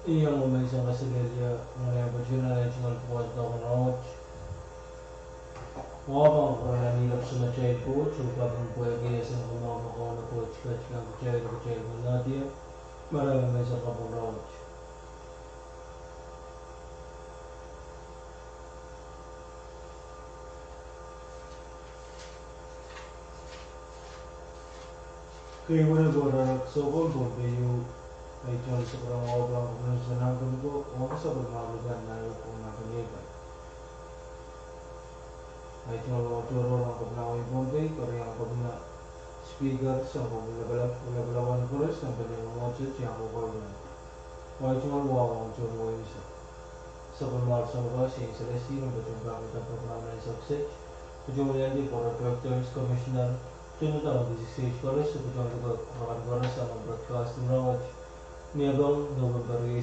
Iyang umay sa kasilya ng opportunity ng pagkuha ng roach. Wabang para nilap sa machay coach upang pwede sa kumamakaw na coach ng kachay ng nadia. Maraming may sa kapang roach. Kaya mo na gora so Pohnpei ay tuwal sa kurang wabang kung sa nanggang ko o sa pagmalugan na yung kung nakalipan. Ay tuwal ng kablawin Pohnpei kaya ang kabla speaker sa kablalawan kores ng panimumotsot siya ako kawalan. Ay tuwal wawang tuwal isa. Sa pagmahal sa mga siya sa lesi ng batong gamit ang programa ng success. Pwede yan di para Directors Commissioner Tunod ang V6AH Kores sa Kadkadaur sa mga broadcast ng rawat niyabang November 8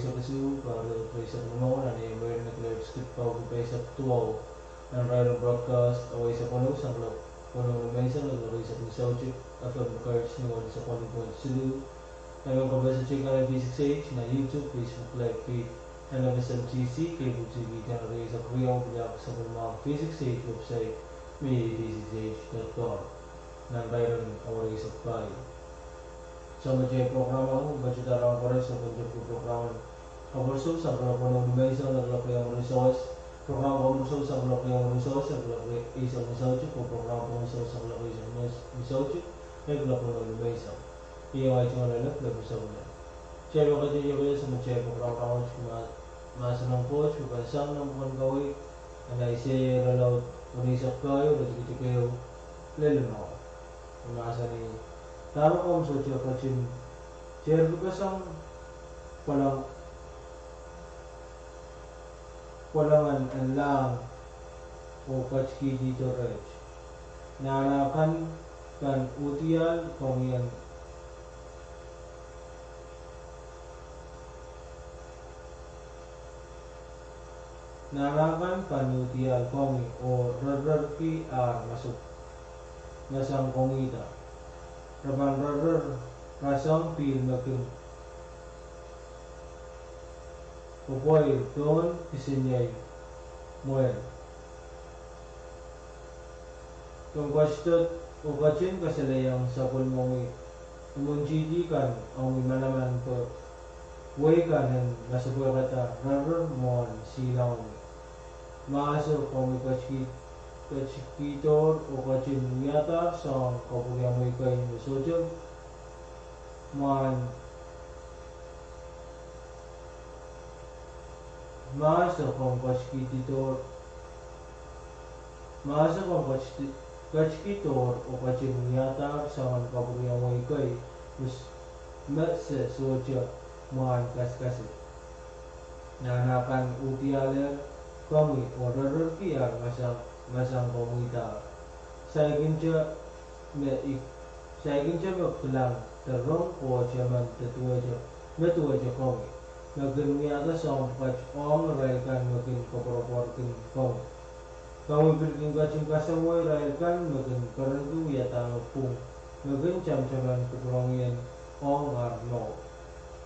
para sa mga na ni Mayor na Claire Script Pohnpei sa Pwuhng ng radio broadcast away sa Pwuhng sa Globe. Pwuhng ng Mesa naglagay sa V6AH FM cards ni sa Pohnpei. Ngayon kabay sa check ng V6AH na YouTube, Facebook Live feed ng FSMTC, KAPWARESOU kanalay sa Korea Biyak sa mga V6AH website may V6AH.com ng Byron Awari sa Pwuhng. Sa mga programa ko, budget arang ko rin sa budget ko programa. KAPWARESOU sa programa ng Mesa naglagay ang resource. Programa KAPWARESOU sa naglagay ang resource, naglagay isang resource ko programa KAPWARESOU sa naglagay isang resource, naglagay ng Mesa. Iyon ay tumalala, naglagay sa una. Siya yung katiyo ko sa mga programa ko, masa ng coach, magkasang ng mga gawin, na isya lalaw, unisap kayo, natigiti kayo, lalo na ako. Masa ni taro ko sa siya kachin siya kasang palangan ang lang o kachki dito rech nanakan kan utial kong yan nanakan kan utial kong o rararki masuk nasang kongita raban rarar rasang pil makin Pohnpei don isinyay moel kung kwastot o kachin kasalayang sa pulmongi umunjidi kan ang imanaman po way kanan nasabuhay kata rarar mon silang maaso kung Kadkadaur o kachin yata sa kapugyang may kayo na sojog maasa kong Kadkadaur o kachin yata sa kapugyang may kayo mas sojog kaskasi nanakan utialer kami o rararkiyar masang komita. Saya kinja magpulang terong po siya man metuwa siya kami. Nagdunmiyata sa ang ong railkan maging kaporoporkin kami. Kami bilking kaching kasamoy railkan maging karandu yata Pwuhng. Maging chamchaman kukurongin ong arno.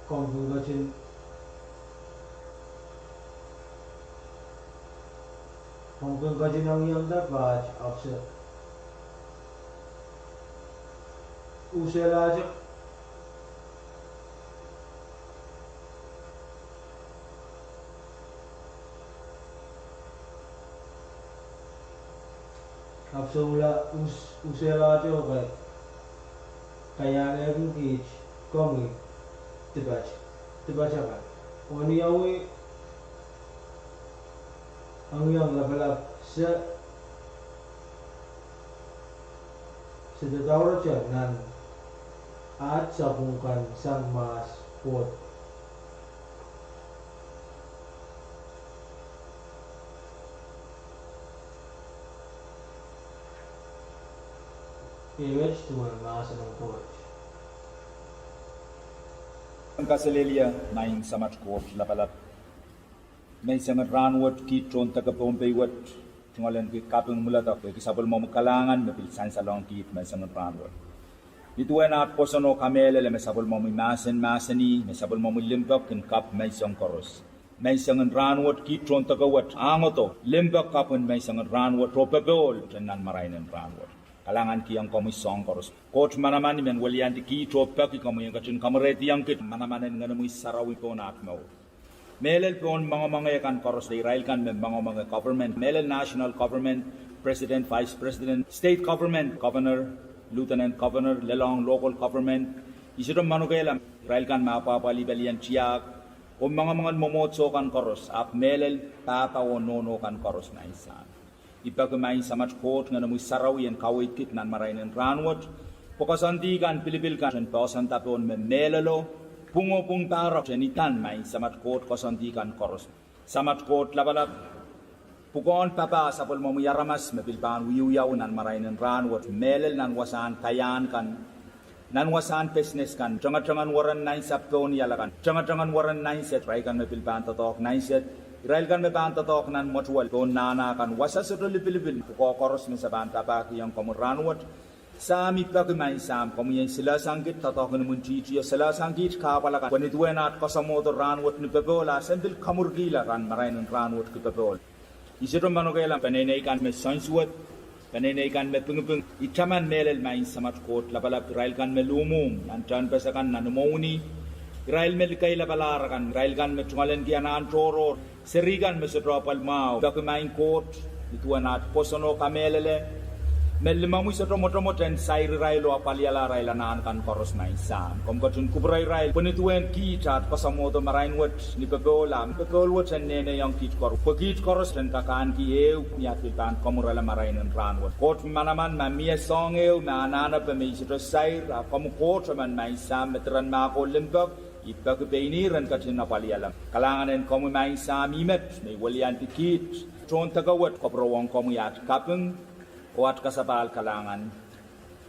Kami kaching Hongkong kajin ang iyang dapat upset. Uselajak Absola uselajak okay. Kaya lagi kich komi tibaca kan. Oni yawi ang iyang labalab sa Kadkadaur siya nan at sa bungkan sang mas pot. Image to ang masa ng coach. Ang kasalilya na yung samat coach labalab may sangat ranwat ki tron taga Pohnpei wat tungalan ki kapung mula ta ki sabol mo kalangan mapil san salong ki may sangat ranwat Ituan at posono kamele le mesabol mo maseni mesabol mo limbak kin kap may siyang koros. May siyang ranwat kitron tagawat angoto limbak kapun may siyang ranwat tropebol tenan marainin ranwat. Kalangan kiyang komisong koros. Coach manaman men walian di kitro peki kamu yang kacun kamereti yang kit manamanen nganamu sarawi po na atmaw. Melel pon mga kan koros de Israel kan mga government, melel national government, president, vice president, state government, governor, lieutenant governor, lelong local government. Isidom manugela Israel kan mapapali balian ciak. O mga momotso kan koros ap melel papa o nono kan koros na isan. Ipagmay sa matchcourt nga namoy sarawi ang kawit kit nan marainin ranwat. Pokasanti kan Pilipil kan pasan tapon melelo. Pwuhng Pahrek jenitan may sa matchcourt kasanti kan koros. Sa matchcourt labalab. Pukon papa sa pulmamuyaramas mapilpan wiyuyaw nan marainin ranwat. Melel nan wasan kayan kan. Nan wasan business kan. Jangan waran nain sa pon yalakan. Jangan waran nain set. Rai kan mapilpan tatok nain set. Israel kan mebanta tok nan motual don nana kan wasa sodoli Pilipin ko koros mi sa banta pa kiyang komuranwat sami pagmay sam komuyen sila sanggit tatok ni munti sila sanggit ka pala kan when it went at kasamoto ranwat ni bebola sendil kamurgila kan marainin ranwat ki bebol isidro manogela panenay kan me sanswat panenay kan me pungpung itaman melel main samat kot labalap Israel kan melumum antan pesakan nanumoni Israel melikay labalaran Israel kan metungalen kianan toror Serigan mesodropal mau dokumain court ituan at posono kamelele melmamu sa tomotomoten sai railo apaliala railanan kan koros na isam komkatun kubray rail punituan kita at pasamoto marain wat ni pegola pegolwat san nene yang kit kor pagit koros dan kakaan ki eu niatilpan komurala marain en ranwat court manaman mamia song eu manana pemisito sai ra komu court man mai sam metran mako limbak ipagbeiniran katin napalialam. Kalanganen komu main samimet, may walian tikit, tron tagawat koprawang komu yat kapeng, o at kasabal kalangan.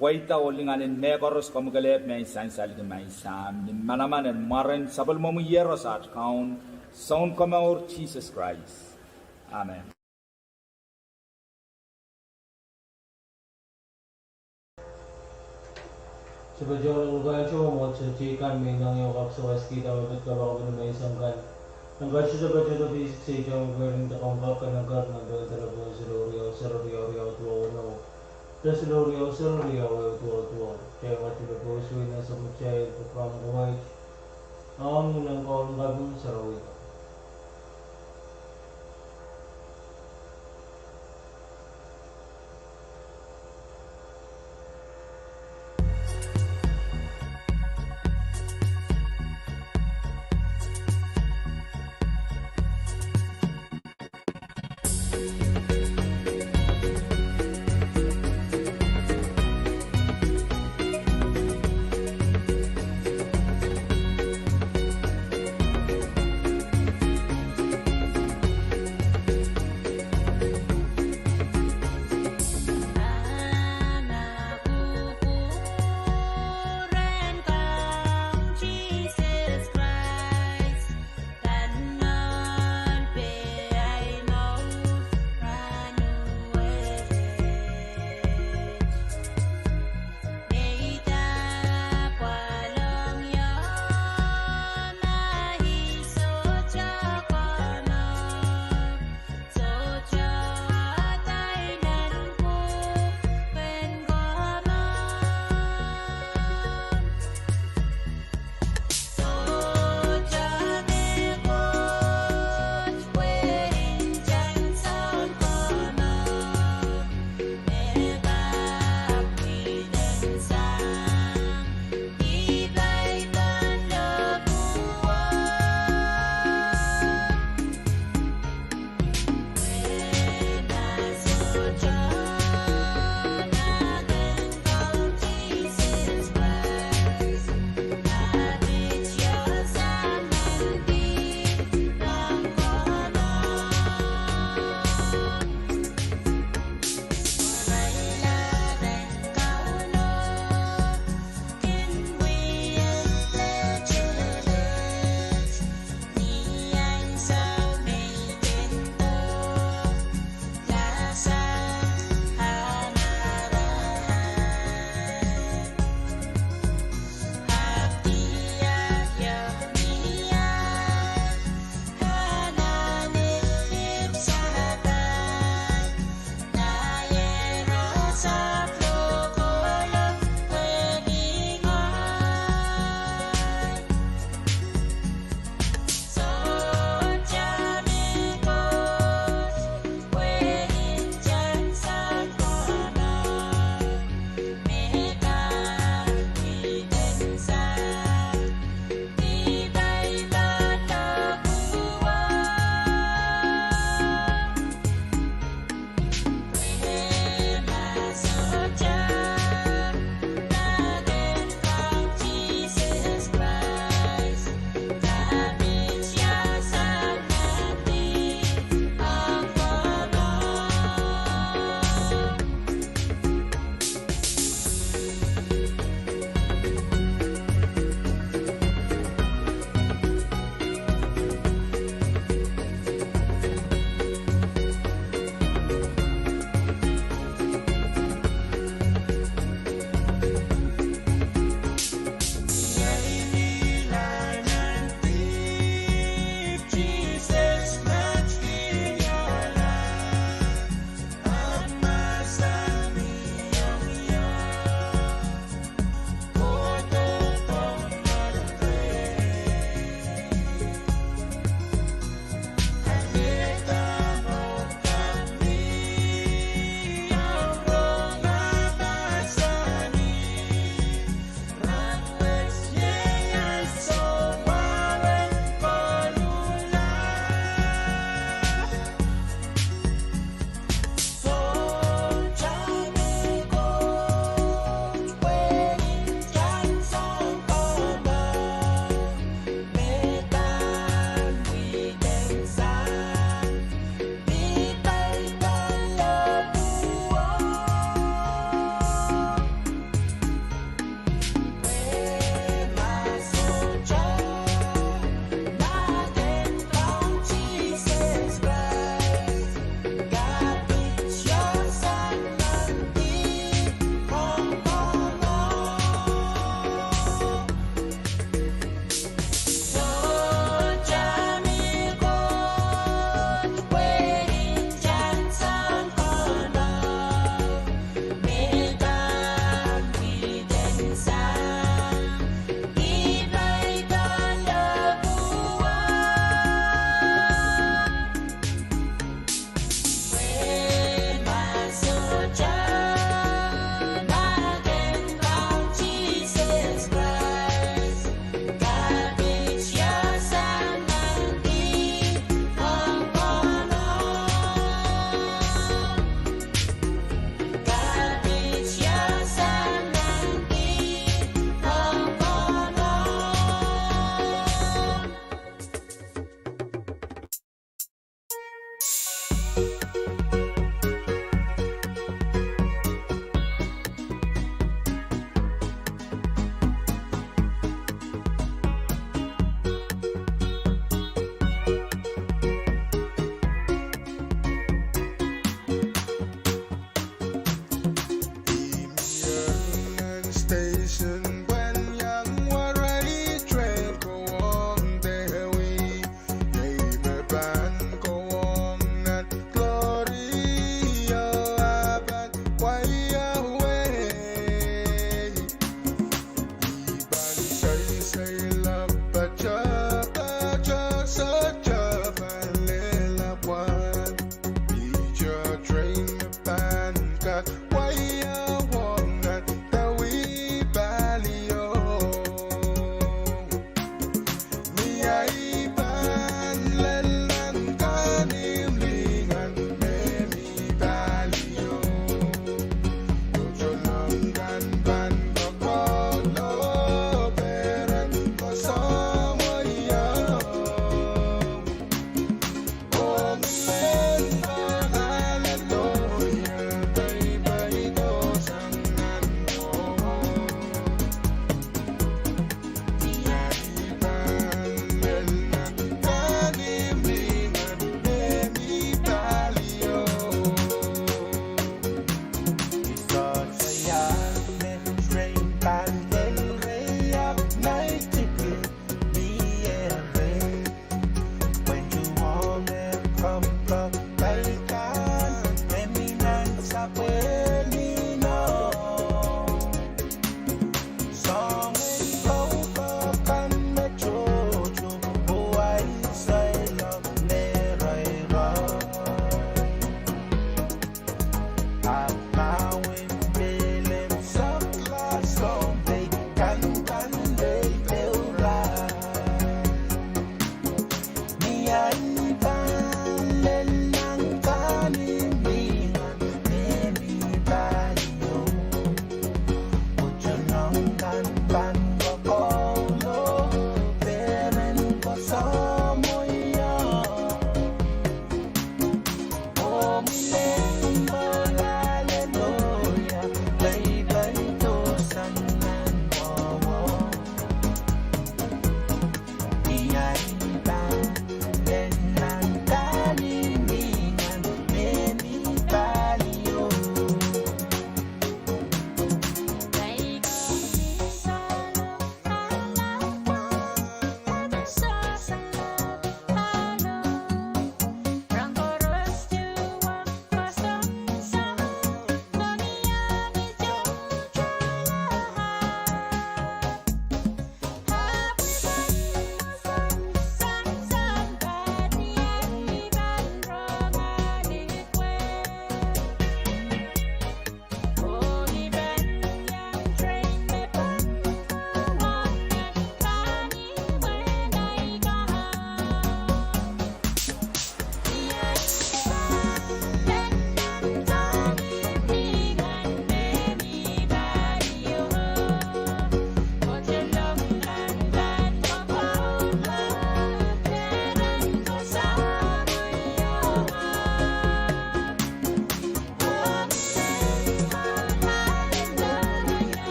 Waita o linganin mekoros komu galep may sansal may sam, manaman and maran sabal momu yeros at kaun, son komaur Jesus Christ. Amen. Sebagai orang cuma mau ceritakan mengenai orang soas kita betul kalau benar mengisahkan. Nampak sudah baca tu V6AH berani terkongkak negara negara terlalu seluruh tua. Dan seluruh tua. Jangan tidak bersuai dengan semuanya program kuat. Amun yang kau gabung seluruh.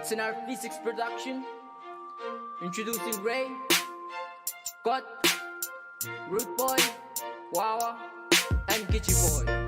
It's an V6 production. Introducing Ray, Scott, Root Boy, Wawa, and Gitchy Boy.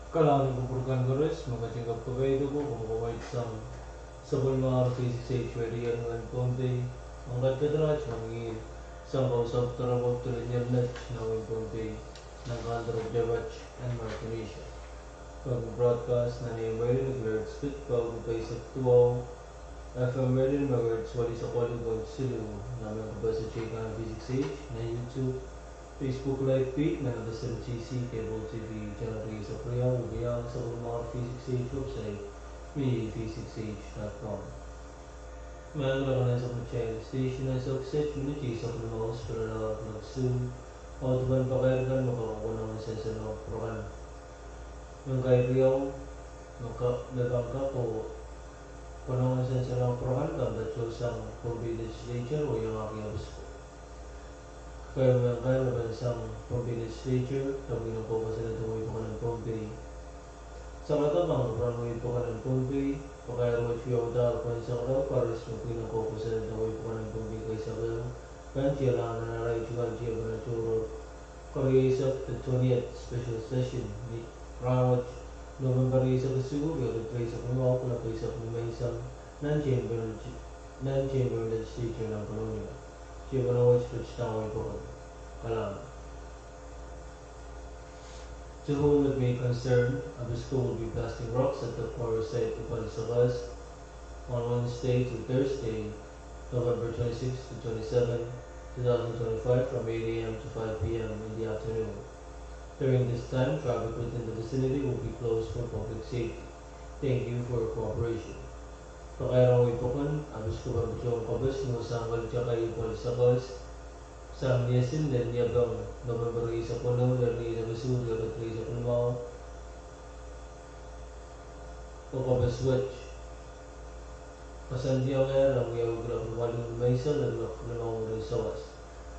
Kailangan kumpulkan ko rin, magkachingkap ko kayo ko, kumukawait sa mga V6AH Radio ng Pohnpei, ang Kadkadaur, mangingin sa kausap tarabog tulad niya na Pohnpei, ng Kadkadaur, Debach, and Martinisha. Pag-broadcast na niya nag-alerts fit Pohnpei sa Pwuhng, FM Radio mag-alerts wali sa Kadkadaur, namin ko ba sa chika ng V6AH na YouTube, Facebook Live feed ng FSMTC, Cable TV, Channel 3 sa Pwuhng, ugayang sa mga V6AH website, V6AH.com. Mayroon na sa channel station na sa Oxet, Minity sa Pwuhng, para nag-zoom, autoban pakailan, makakuha ng sensor ng program. Yung kay Pwuhng, nagangka ko, panahon sensor ng program, kambat siya sa Pohnpei Legislature o yung aking abis ko. Kaya mabansang Pohnpei Legislature, tawagin po kasi na tumoy po ka ng Pohnpei. Sa katabang, pranuhin po ka ng Pohnpei, pagkaya siya dahil po sa karaw, pares mo pinang po kasi na tumoy po ka ng Pohnpei kaysa kayo. Kanchiya lang na naray kanchiya ba na churo. Kaya the 20th special session ni Rawat November isa ka siguro, at sa kumawa ko na kaysa kumay isang non-chamber legislature ng Colonia. Siya ba na watch tawag po kalang. To whom it may concern, Abisko will be blasting rocks at the KAPWARESOU upon on Wednesday to Thursday, November 26 to 27, 2025 from 8 a.m. to 5 p.m. in the afternoon. During this time, traffic within the vicinity will be closed for public safety. Thank you for your cooperation. Pakairan ko ipukan, Abisko ba ang kabas, nusanggal siya kayo po sa kabas, sa niyasin dan niyabang November isa po na dari sa Missouri at sa Pwuhng o kabas watch. Pasan diya nga ang iyawag lang walong may isa naglak na mga rin sa was.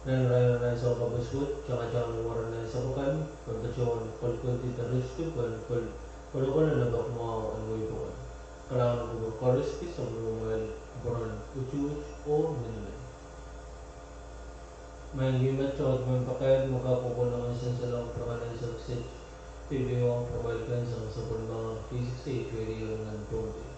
Nanarayan na sa kabas watch, tsaka ng waran na sa bukan, pagkatsuan, palkunti na risto, ko na nabak mga ano ipukan. Kailangan ko mag-correspond sa mga buran uchuch o minimum. May limat sa mga pakayat makakukuha naman siya sa lang prakanan sa Oxet. Pwede mo ang pabalikan sa mga V6AH Radio ng Pohnpei.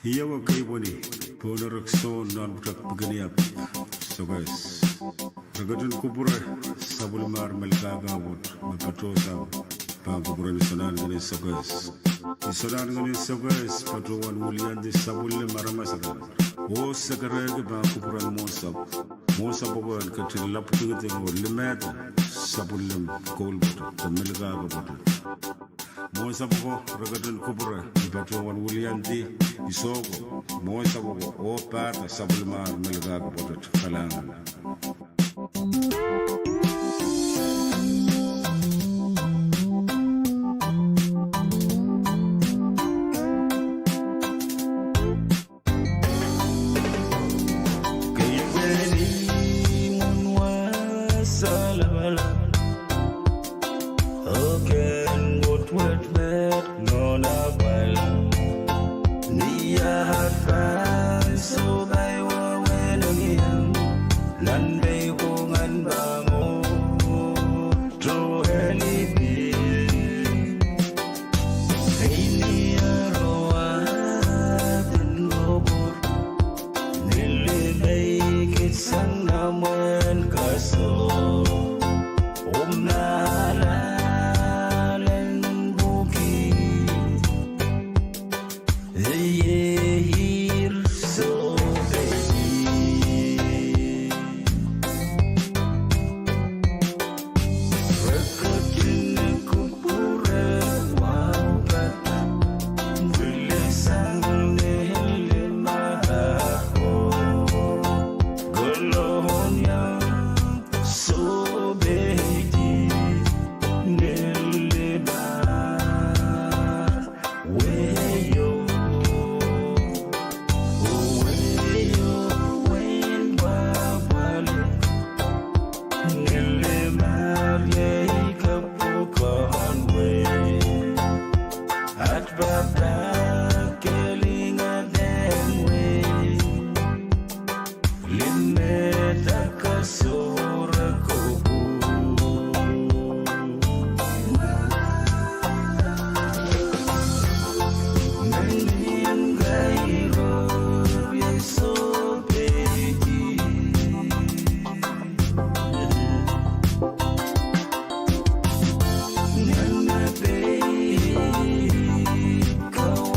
Yawa kaiboni ponarak so non brak pagniap. So guys, ragadun kupura sabul mar melkaga wot mapatosa paburan sonan gani so guys. Sonan gani so guys patuan mulian di sabul marama sagar. O sagarag ba kupuran mosab bukan kecil laputu te ngol limeta sabul kol melkaga bot. Moisa Bogo, Regadun Kubura, Patrol William D. Isogo, Moisa Bogo, O Pata, Sabulmar, Melgaga, Falang. Go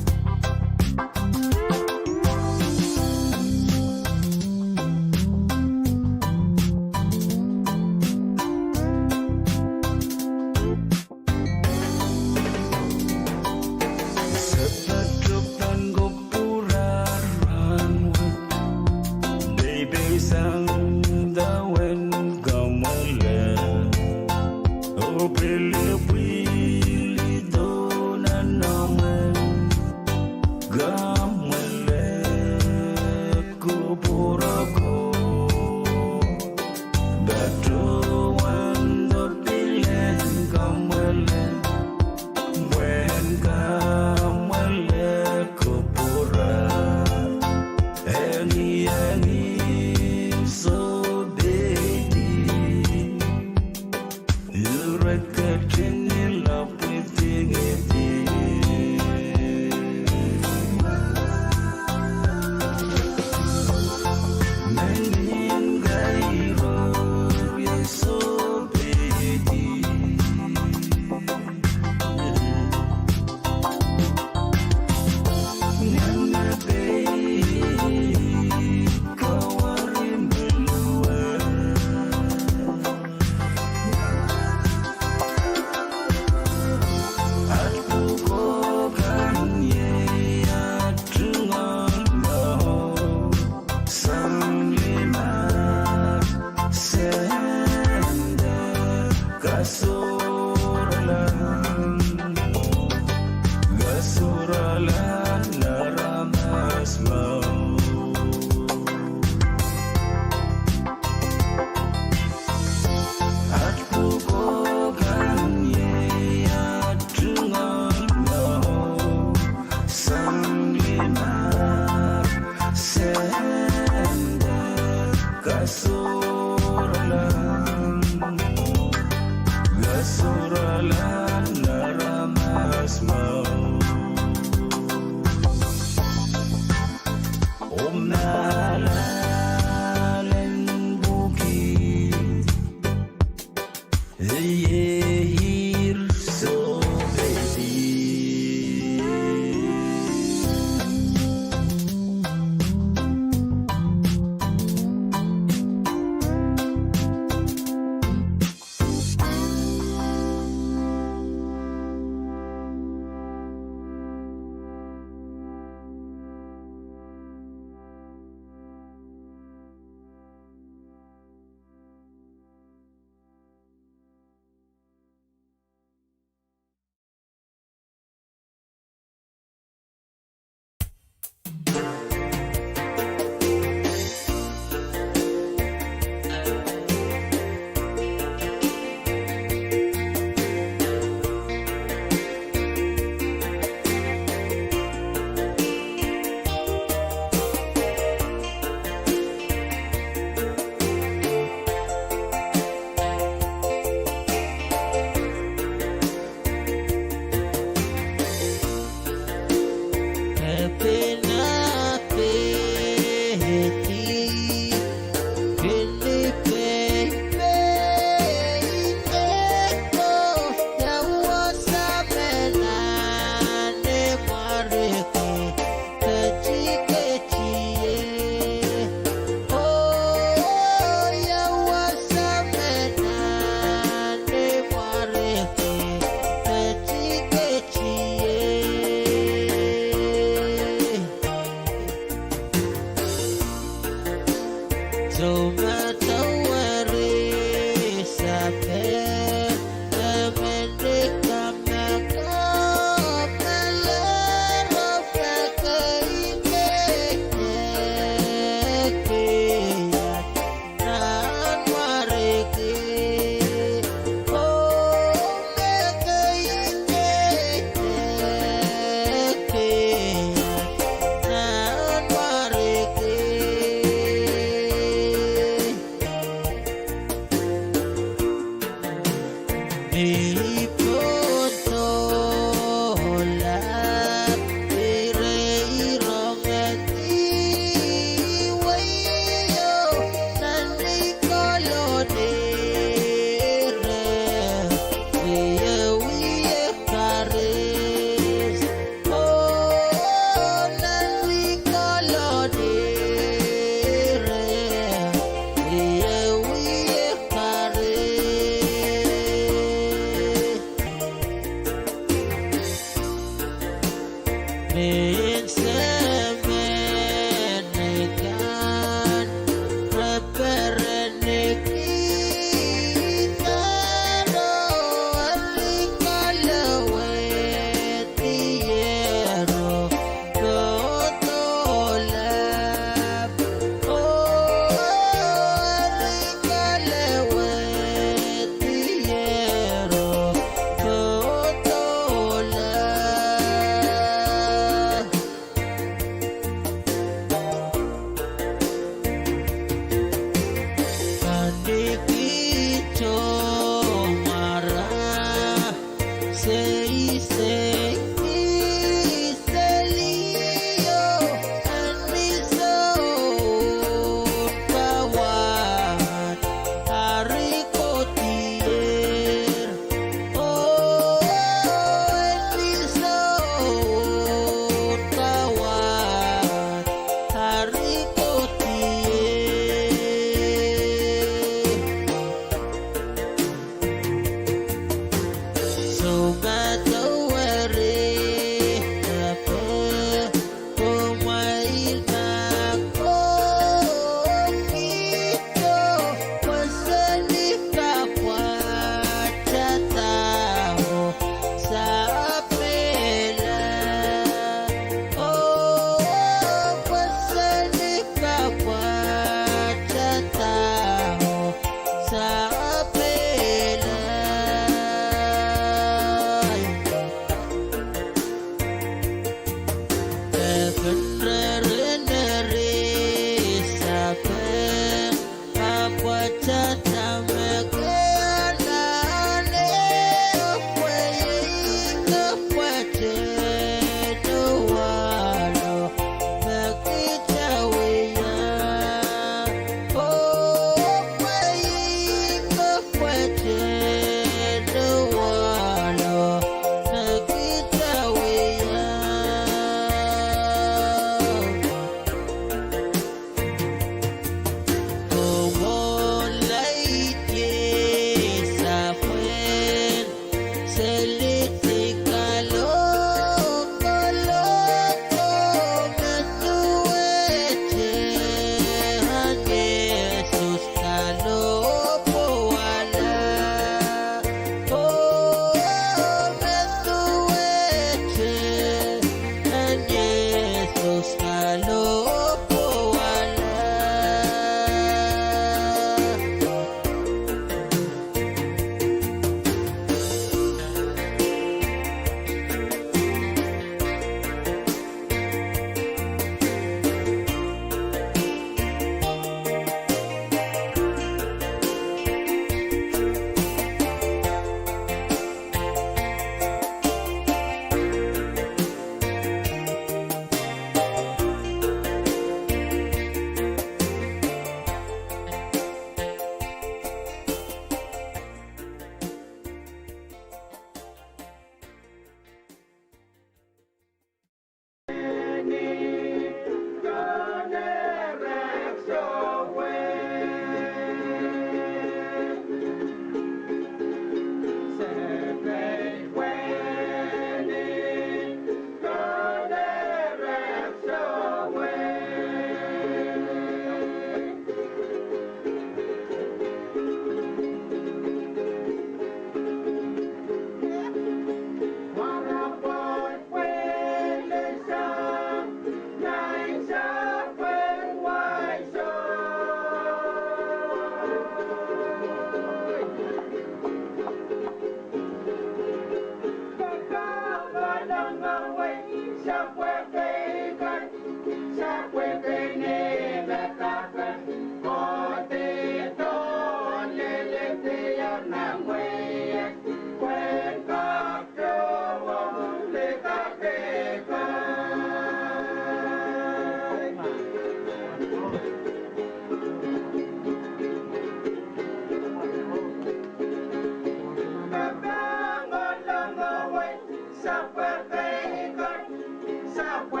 Southwest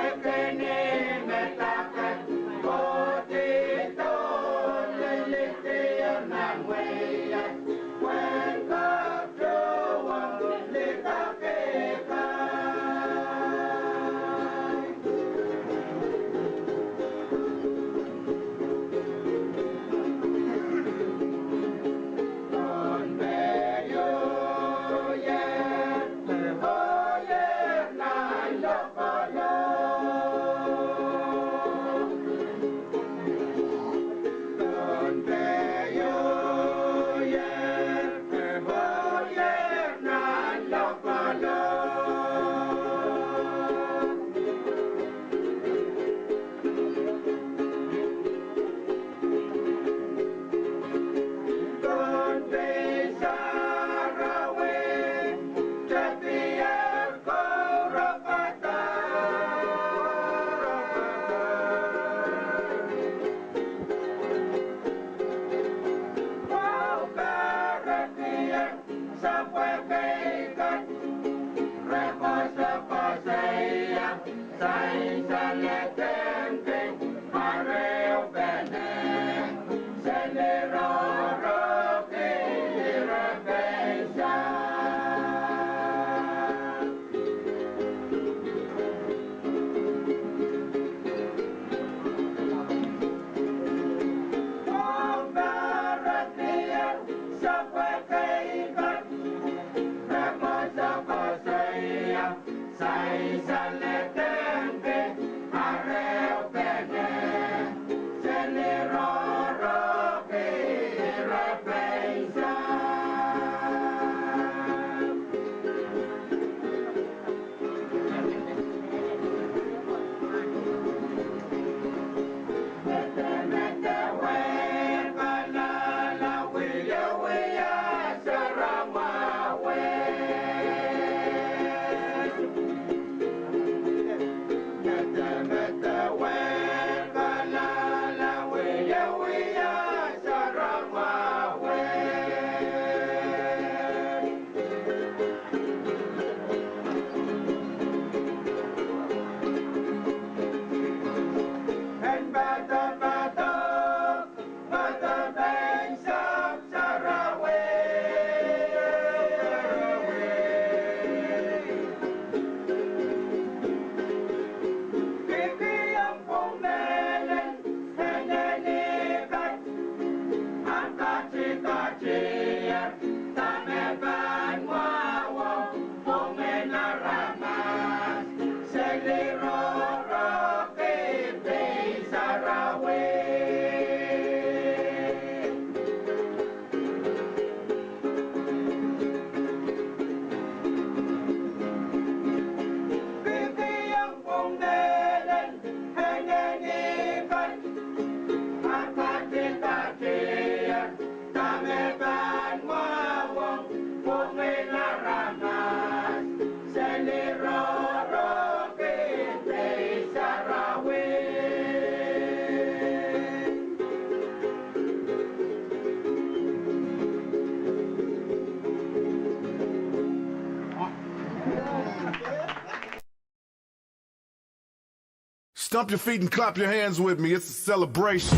Stomp your feet and clap your hands with me. It's a celebration.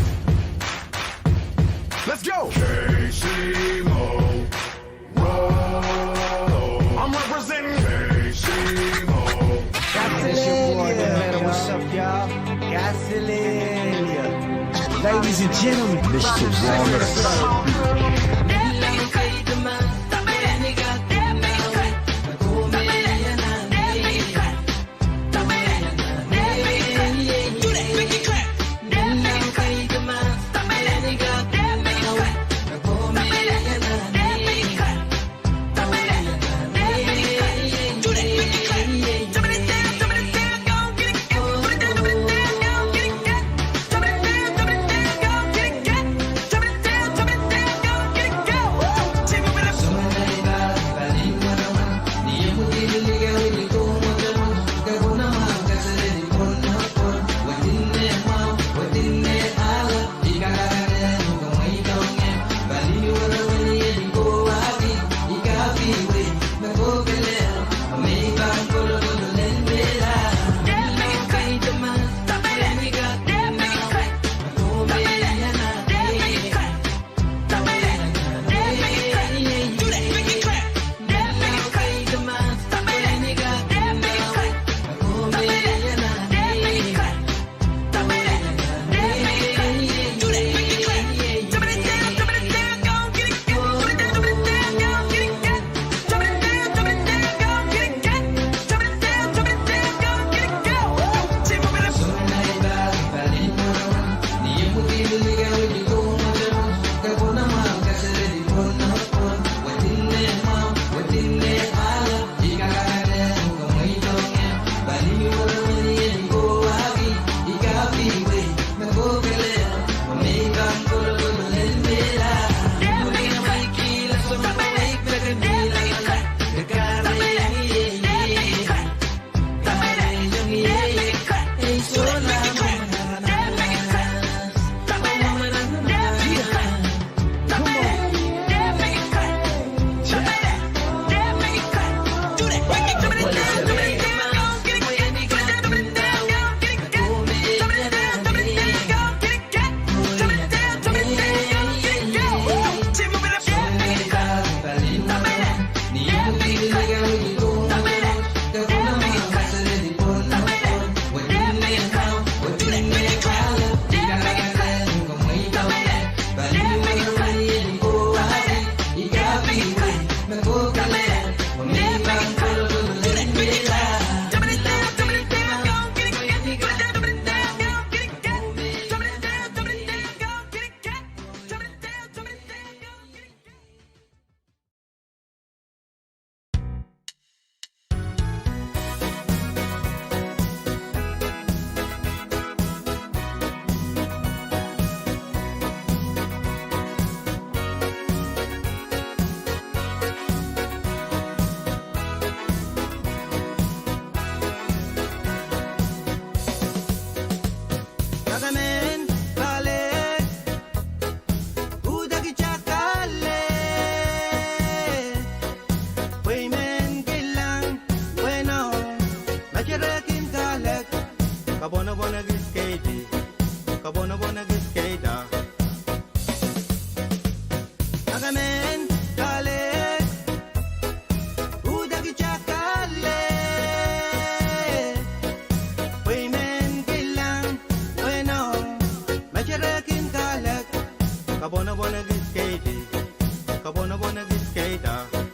Let's go. K-C-Mo, roll. I'm representing K-C-Mo. Gasoline, what's up, y'all? Gasoline. Ladies and gentlemen, Mr. Walnut. Machirekin kalek, kabona bona giskate, kabona bona giskate. Agamen kalek, udagi chakale. Women kilang, bueno, machirekin kalek, kabona bona giskate, kabona bona giskate.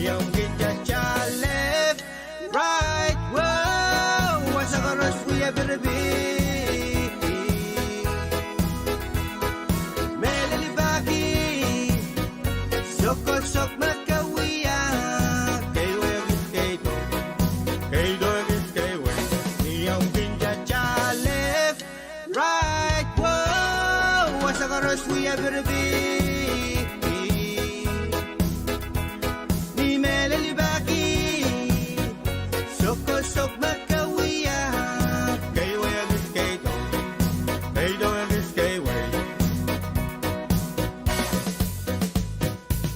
Yung gicha left, right, whoa, what's a chorus we ever be? Melali baki, soko sok makawiya, kayo giskato, kayo giskawe. Yung gicha left, right, whoa, what's a chorus we ever be? Sok makawiya, kayo ay giskato, kayo ay giskawe.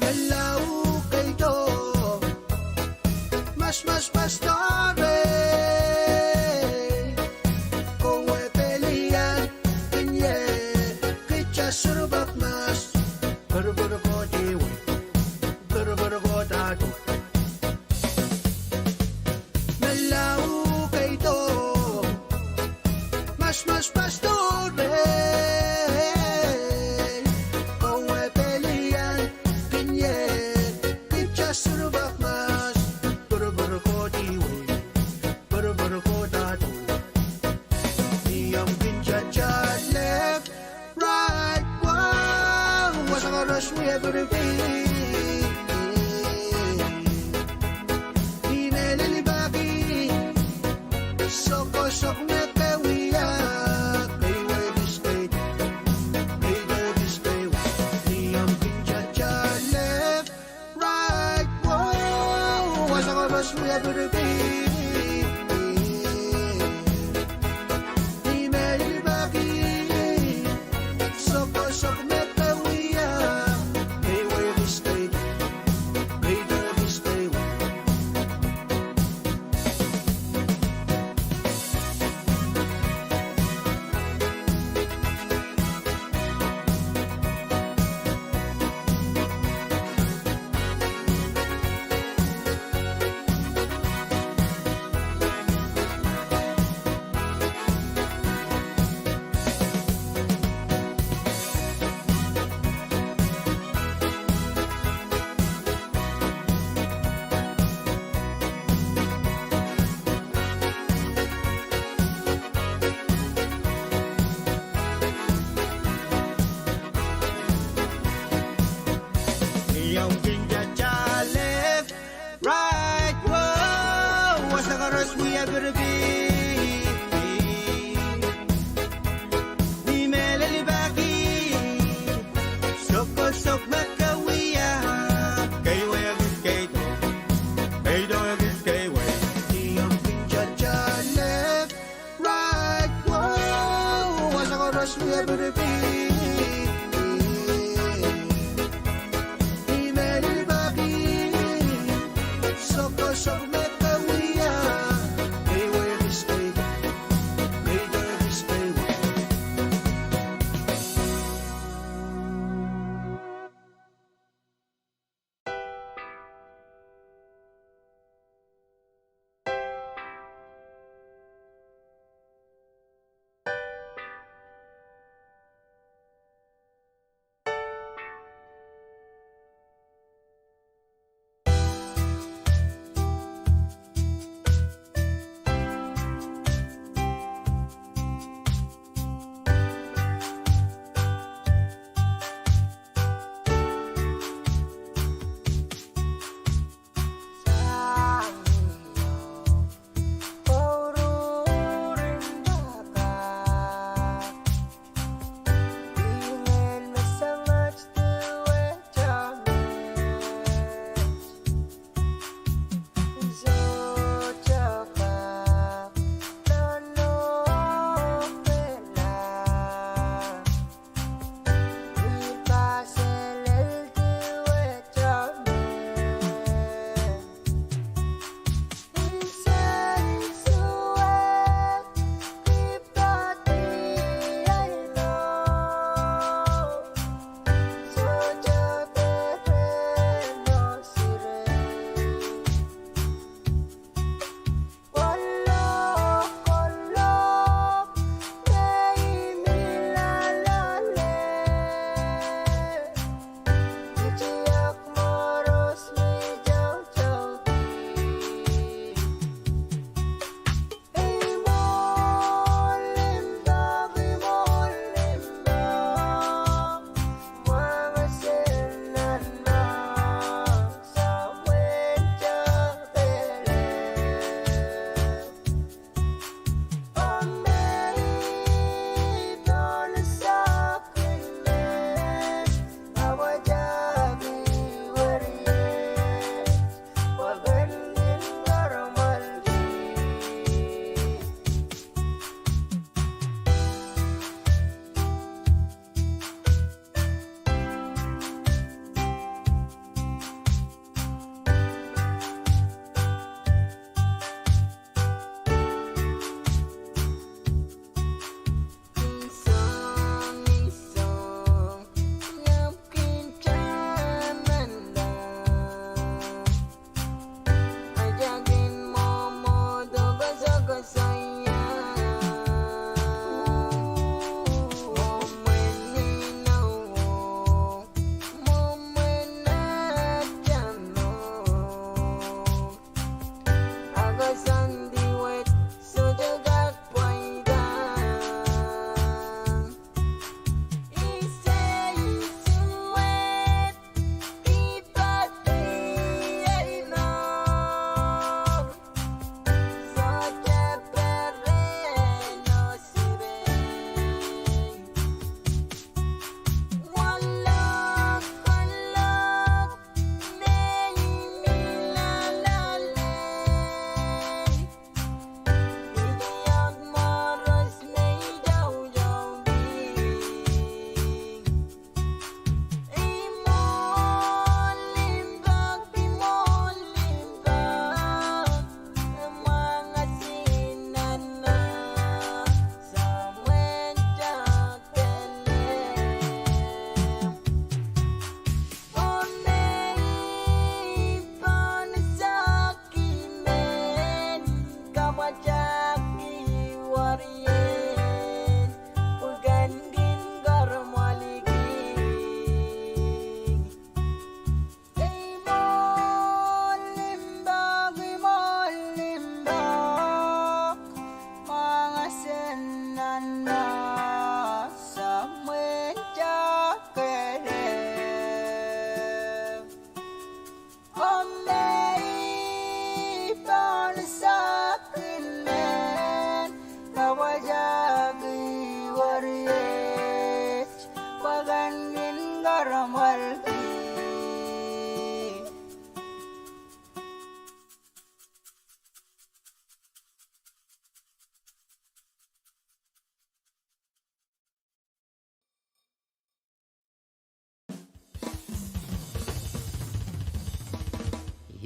Malaw kayo, mas pastore. Kung ay pelihan, kinye, kitsa surubak mas, buru-buru ko diwi, buru-buru ko tato. Mas pastore, kung ay pelihan, kinye, kitsa surubak mas, buru-buru ko diwi, buru-buru ko tato. Niyang kincha left, right, wow, wasa chorus we ever be. Di melilibaki, sok me. We ever be. Email baki, sok mekawiya, hey where we stay, hey there we stay.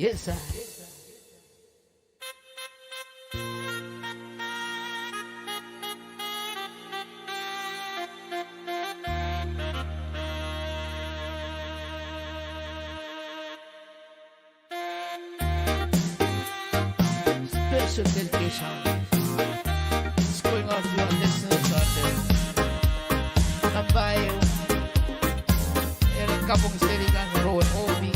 Yes, sir. Special dedication. It's going out to our listeners out there. Nambayo. El Kapong Seligang Road Obi.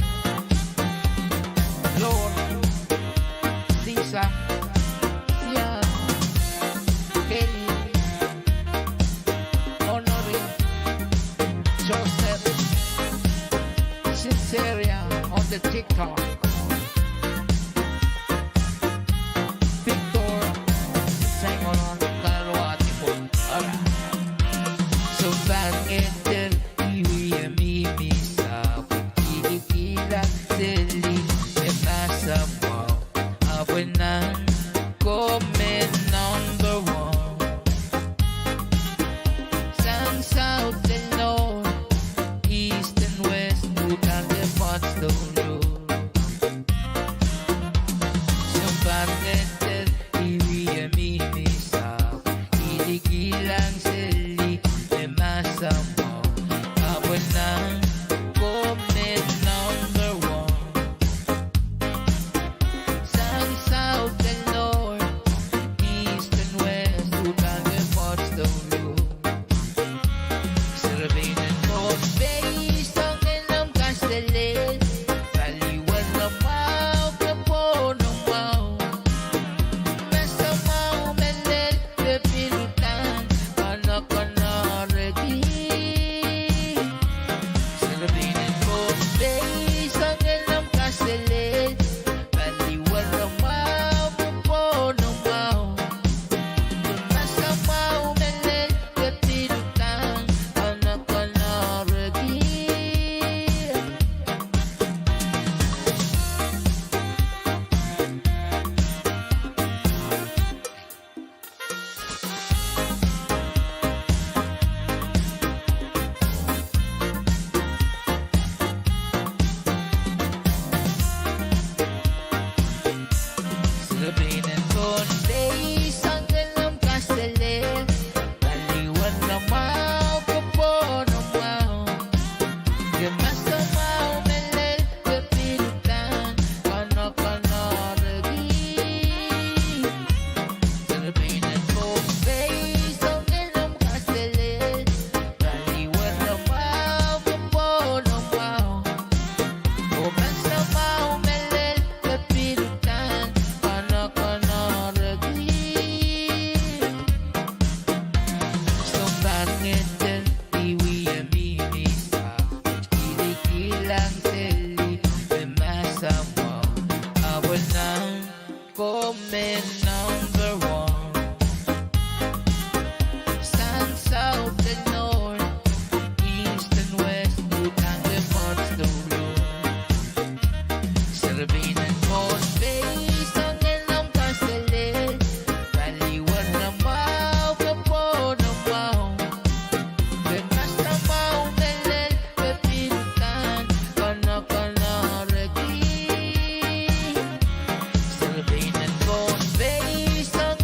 Lord. Lisa. Sian. Kelly. Honoring. Joseph. Sinceria on the TikTok. Philippine and Pohnpei, isang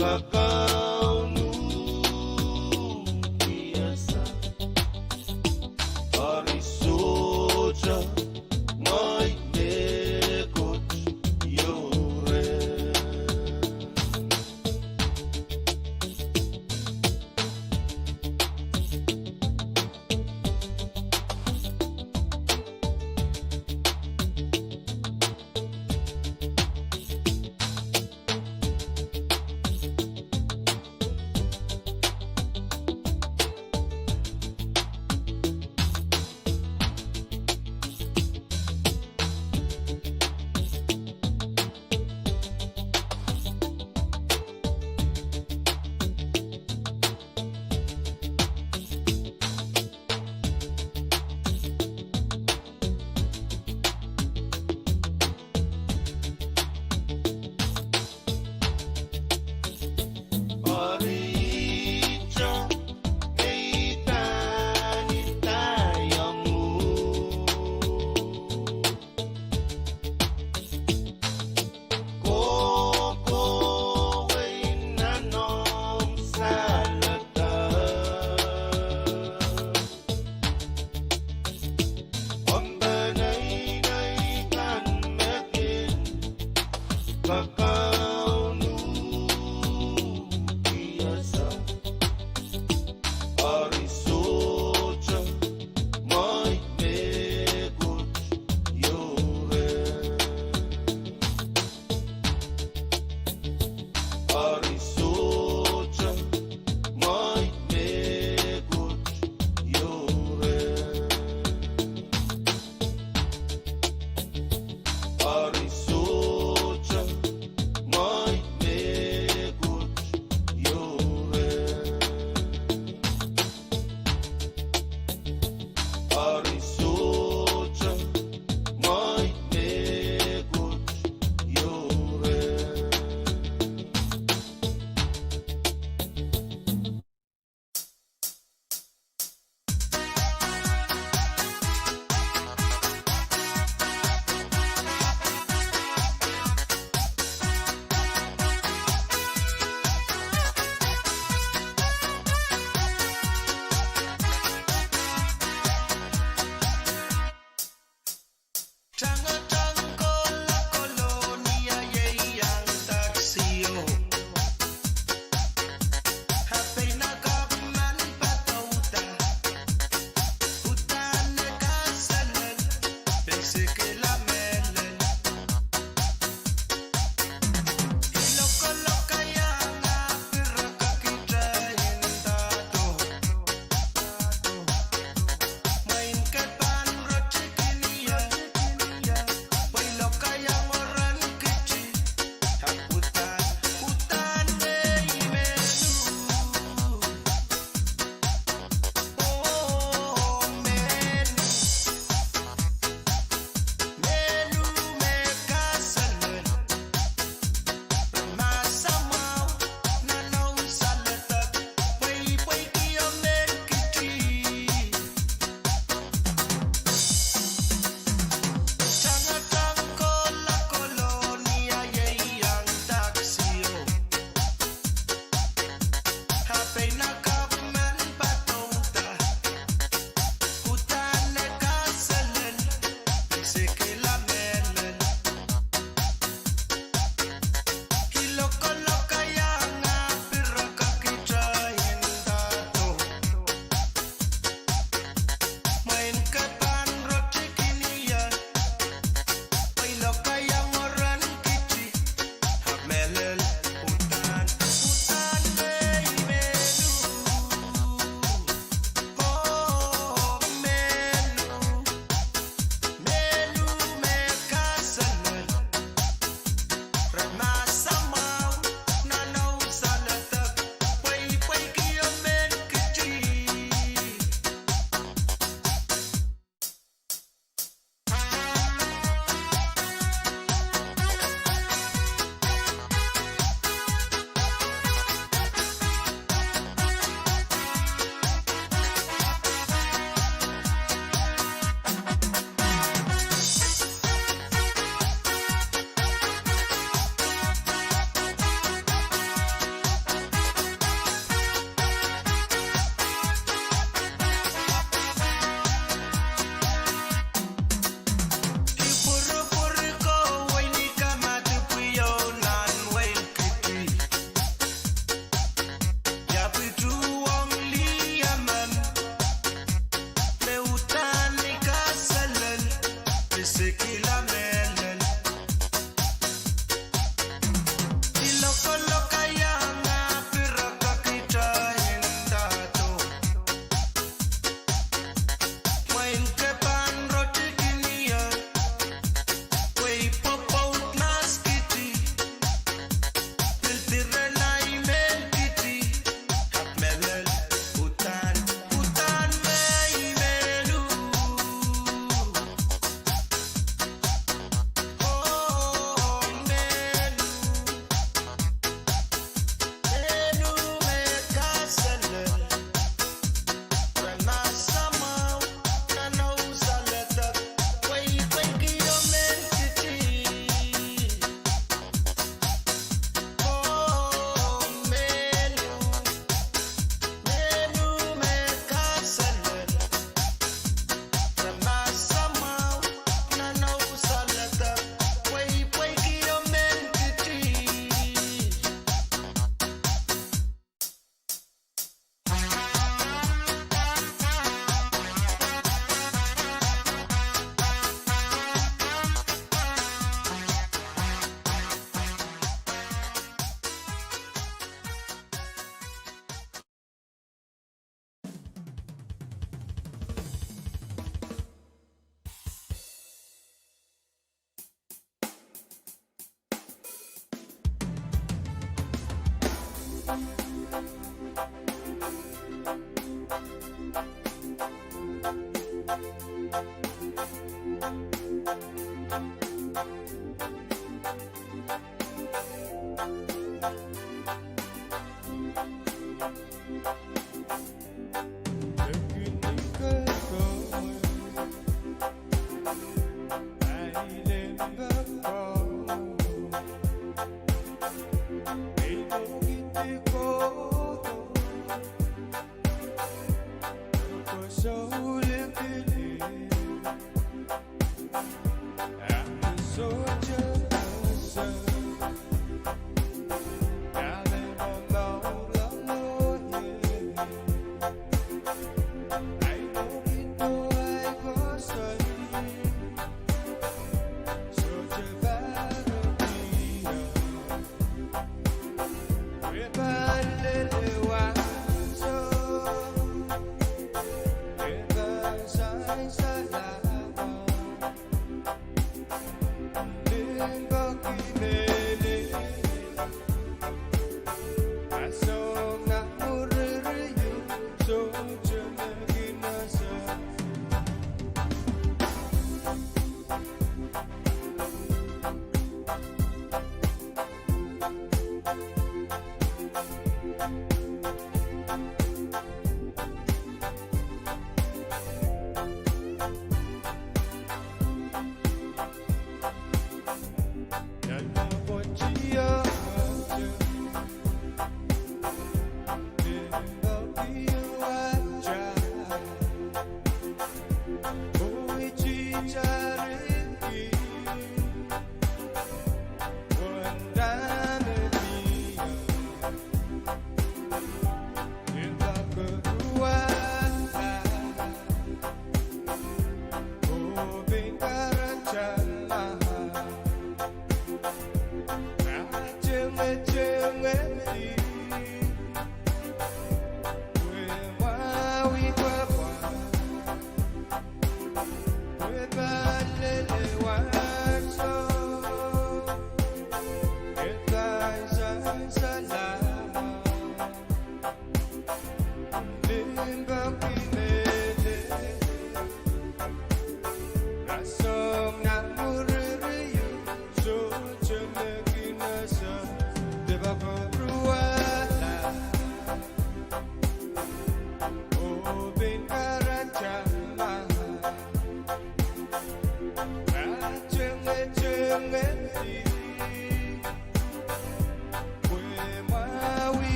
Kakao nu biasa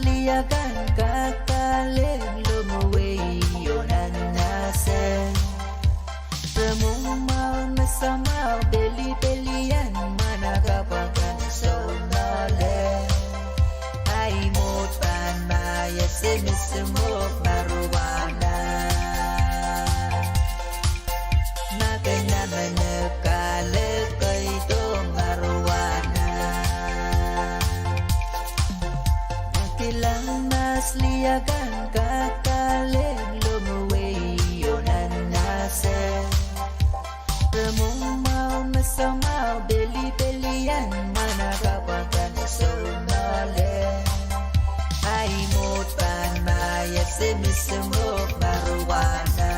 Liagan kakaling lumuwi yonan nase Semumau mesama beli-belian mana kapakan sonale Ai motan maya smoke marijuana. Makanya menekale kaito marijuana. Nakilang masliyagan kakaling lumuwi yonan nase. Remong mau mesomau beli-belian mana kapakan somale. Ay mutan maya semismok marijuana.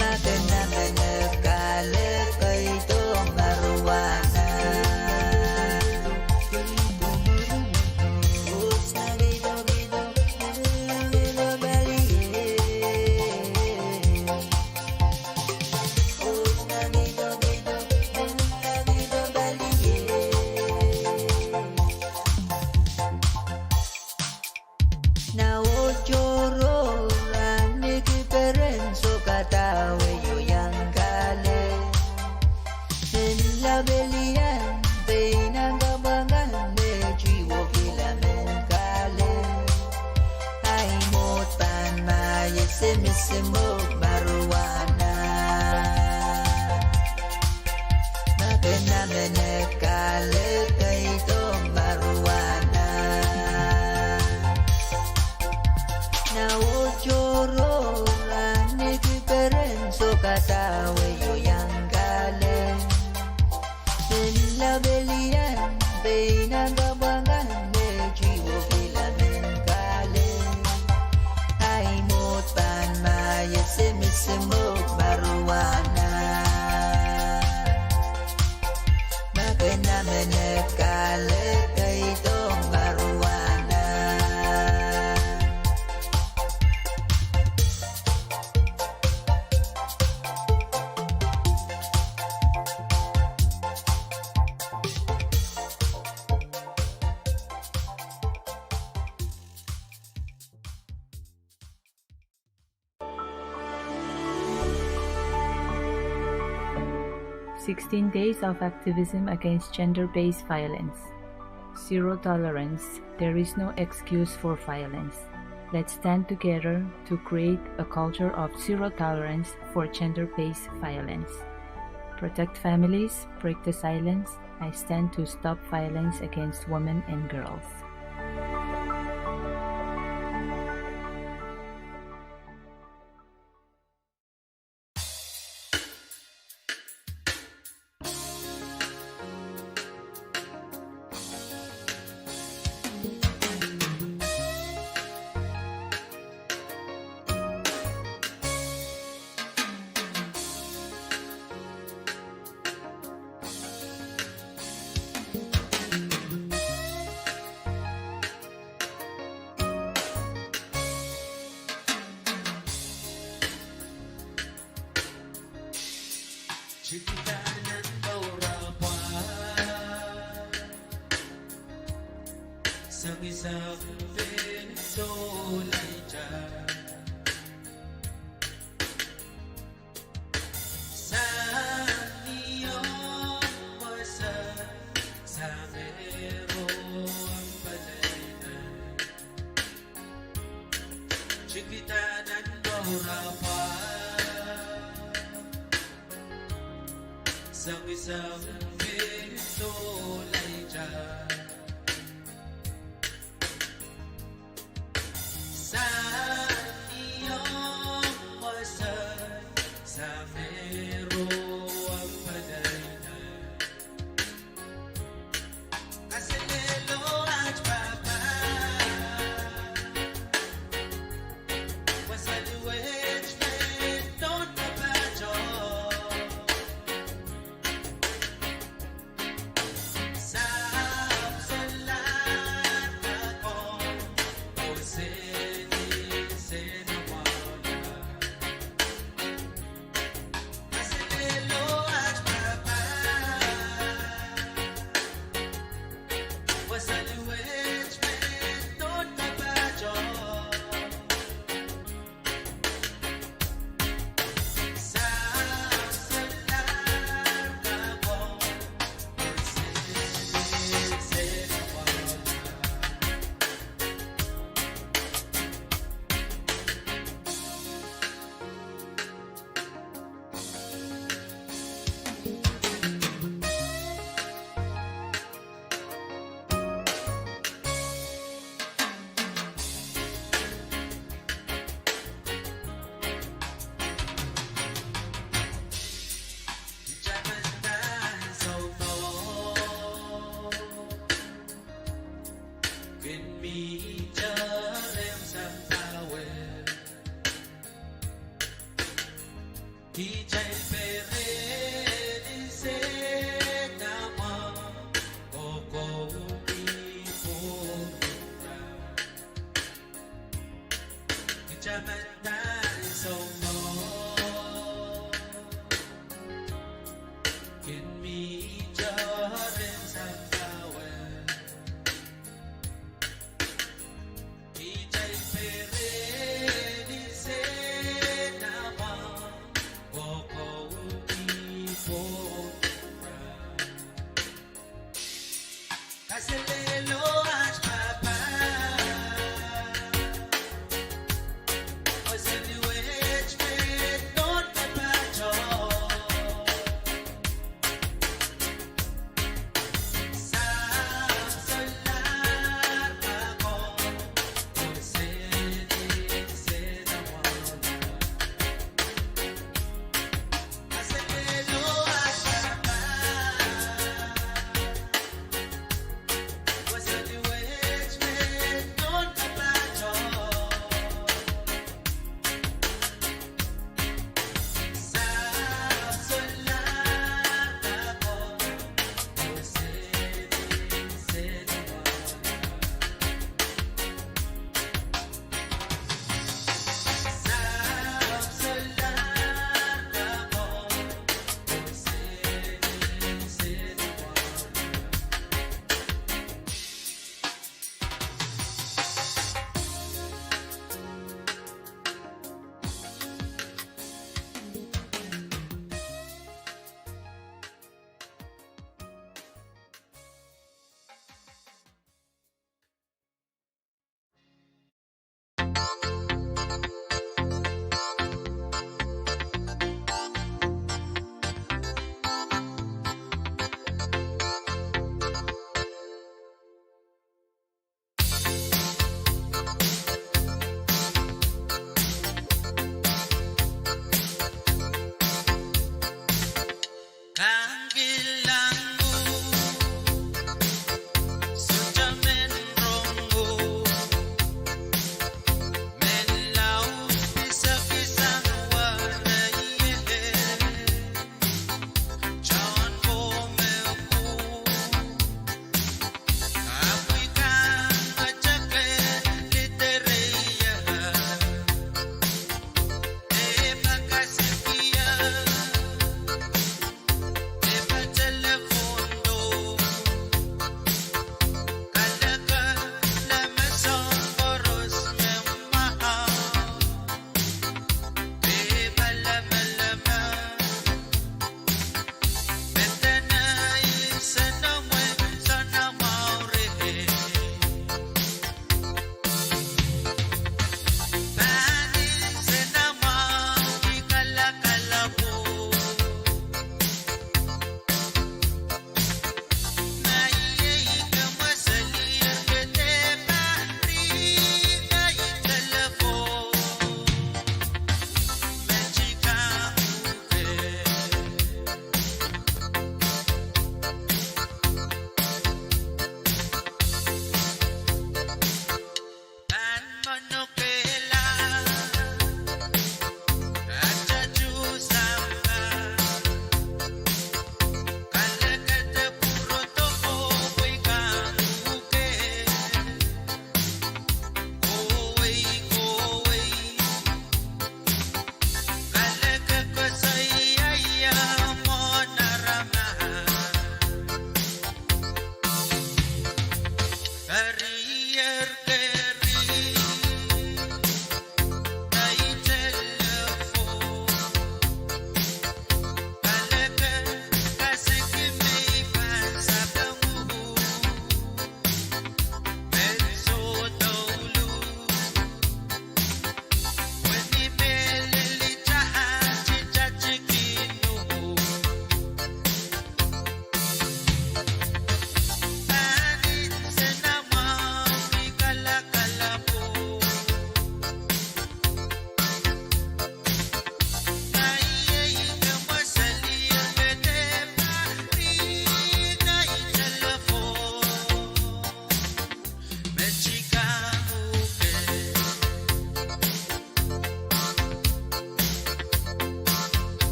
Makanya menekale kaito marijuana. Smoke marijuana. Makanya menekale kaito marijuana. Na ochoro rani diferenzo katawe yo yang kale. La belian beinang gabangan mejiwo kilamen kale. Ay mutan maya semismok marijuana. Makanya menekale kaito marijuana. "16 Days of Activism Against Gender-Based Violence. Zero tolerance. There is no excuse for violence. Let's stand together to create a culture of zero tolerance for gender-based violence. Protect families, break the silence. I stand to stop violence against women and girls." Was anywhere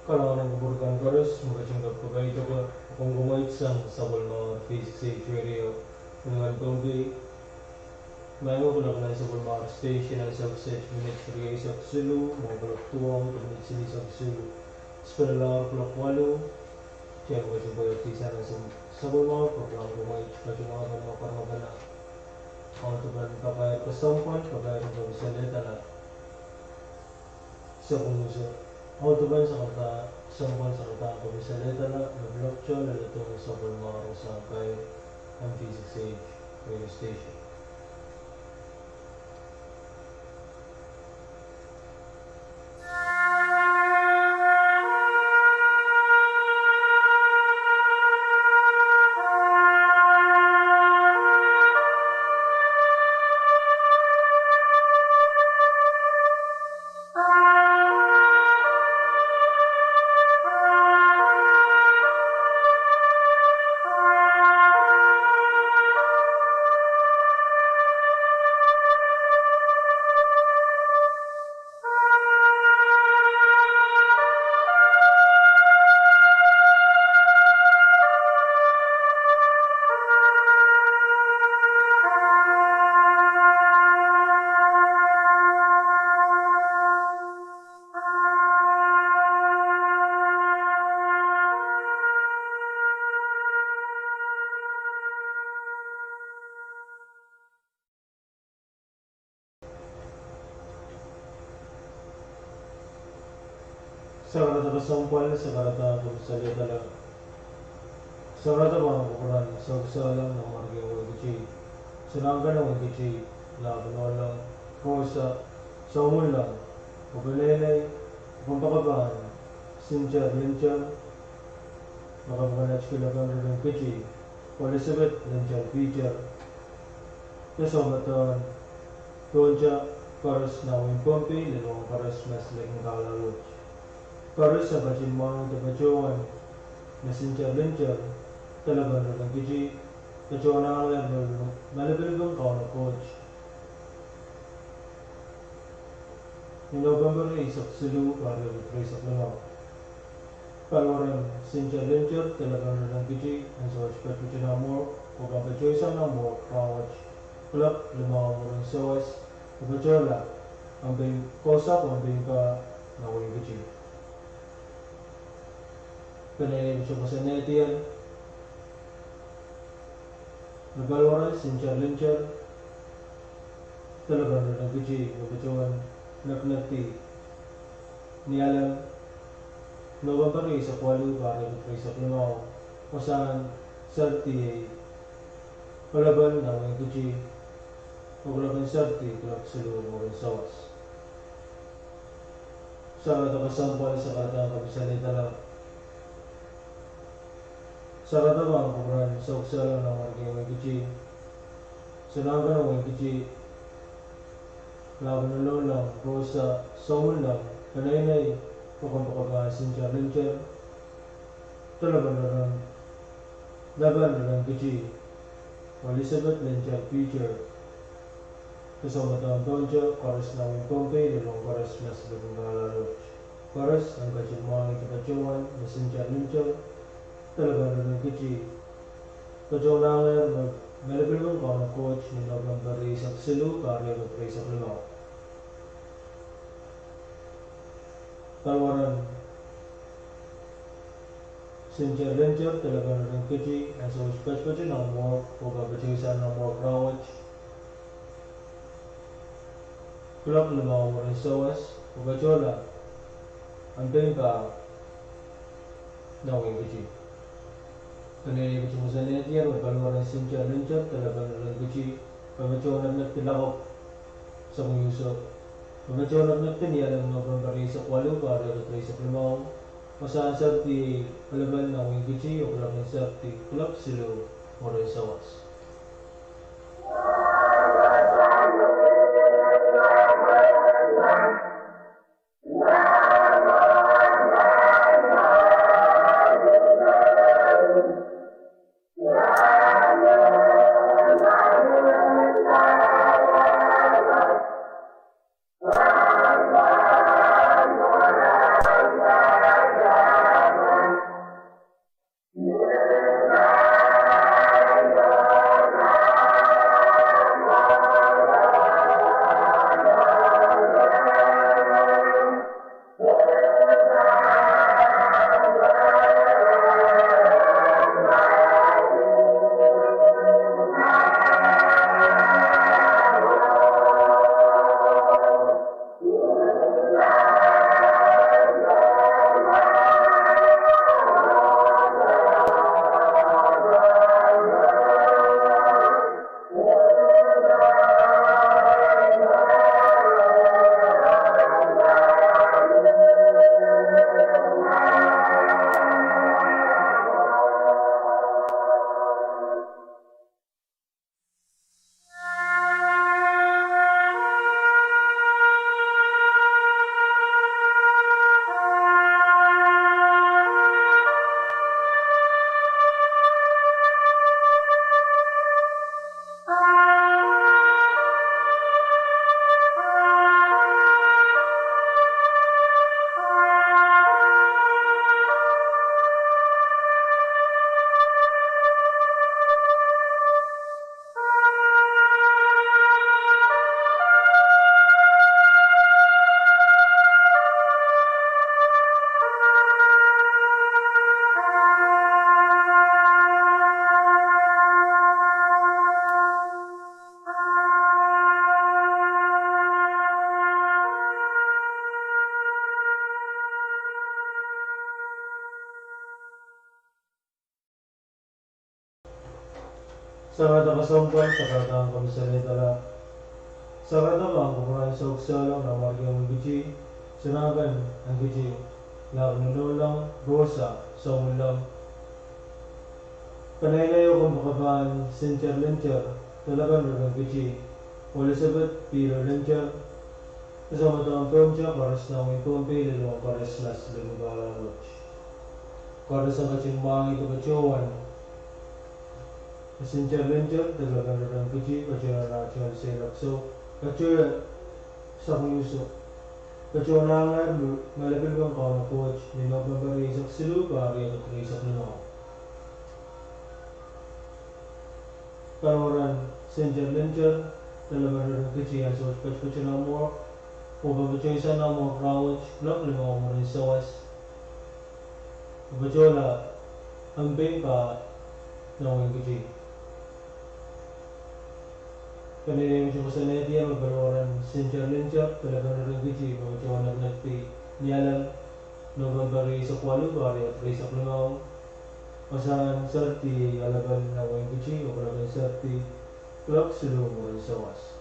Kalau ng keburukan chorus, magkacungkap pagay ito ka kung gumait sang sabol mga V6AH Radio dengan Pohnpei. May mo kulak na sabol mga station ang subset minutes riyay sa Sulu, mga kulak tuwang pagmit sili sa Sulu. Sepadalar kulak walo, siya magkacungkap yung tisa ng sabol mga program gumait, kacungan ng mga parmagana. Ang tuban papayat kasampan, papayat ng salita na sa kumuso. Autuban sa kata sambal sa kata ako sa letra na blockchain na itong sa bulmaro sa kay ang V6AH Radio Station. Sagrada kesampaian sagrada kumsalya dalam sagrada bang ukuran sagrada nomor yang wajib senangkan wajib labunolang kosa saumulang ubelele kumpakaban sinjar linjar makabukan achkilakan rin kecil Elizabeth linjar Peter kesambatan Tonja Pahrek nawin Pohnpei lelong Pahrek mesling kalalut Pahrek sa kacimang tapacuan na sinjar-linjar talagang ng kiji kacuan ang level malabilibang kaon na coach ni November isak silu para isak langaw kalwaran sinjar-linjar talagang ng kiji ang sa pagpacuan na mo o kapacuan na mo kawach klap limang orang sawas kapacuan ang bin kosak ang bin ka nawin kiji Kanaya siya kasanetian Nagalwaran, sinjar-linjar Talagang ng kiji Kapacuan Naknati Nialam November sa kwalu Para sa klimaw Kasan Sarti Kalaban ng kiji Kagulaban sarti Kulak silu mga sawas Sa katakasampal Sa karatang kapisalita lang Sarada bang ukuran sauksalan ng mga kiji Sanaga ng mga kiji Laban na lolang Rosa Saul lang Kanaynay Pagkampakagaan sinjar-linjar Talaban na ng Laban na ng kiji Elizabeth linjar Peter Kasama taong Tonja Pahrek nawin Pohnpei Lelong Pahrek mas labang kalalot Pahrek ang kachimang itapacuan Na sinjar-linjar Talagang ng kiji Kacuan na malabilibang kaon na coach ni November isak silu Karya ng isak limaw Kalwaran Sinjar-linjar talagang ng kiji Ang sa uspach-pachi ng work O kapachisan ng work rawach Kulak limaw mo rin sawas O kachola Ang tingka Nawin kiji Kanaya kiji musanetian Kalwaran sinjar-linjar talagang ng kiji Pamacuan na tilakop Sa muyusok Pamacuan na tinialang November isak walu Para isak limaw Masaan sarti Kalaban nawin kiji O kalaban sarti Kulak silu mo rin sawas Sarada kasampal, sarada ang komisaritala. Sarada ba ang kukuran sa uksalang na warga ang gichi, sinagan ang gichi, lakunulang, rosa, sa ulang. Panaylayo kung makabaan, sincher-lincher, talagang ang gichi, Elizabeth P. Lincher, kasama ito ang Pohnpei, pares na ang Pohnpei, lalawang pares na sa Lumbalang Lodge. Pares ang kachimbang ito kachuan, sincher-lincher, talagang ang gichi, kachuan na national silak. So, kachuan sa kuyuso. Kachuan na nga, malapil bang kao na coach, ni magmabarisak silu, pari at risak nino. Karoran, sincher-lincher, talagang ang gichi, ang so, kachuan na mo, Pwuhng na mo krawat, blok lima mo rin sa was. Bajola, ang bingka na ang gichi. Kanina yung sa netiya, magbaluran sincher-lincher, talagang rin gichi, Pwuhng nagpi niyalang nagabari sa kwalo, bari at rin sa klimaw. Masahan sarti alaban na ang gichi, o kalaban sarti blok silu mo rin sa was.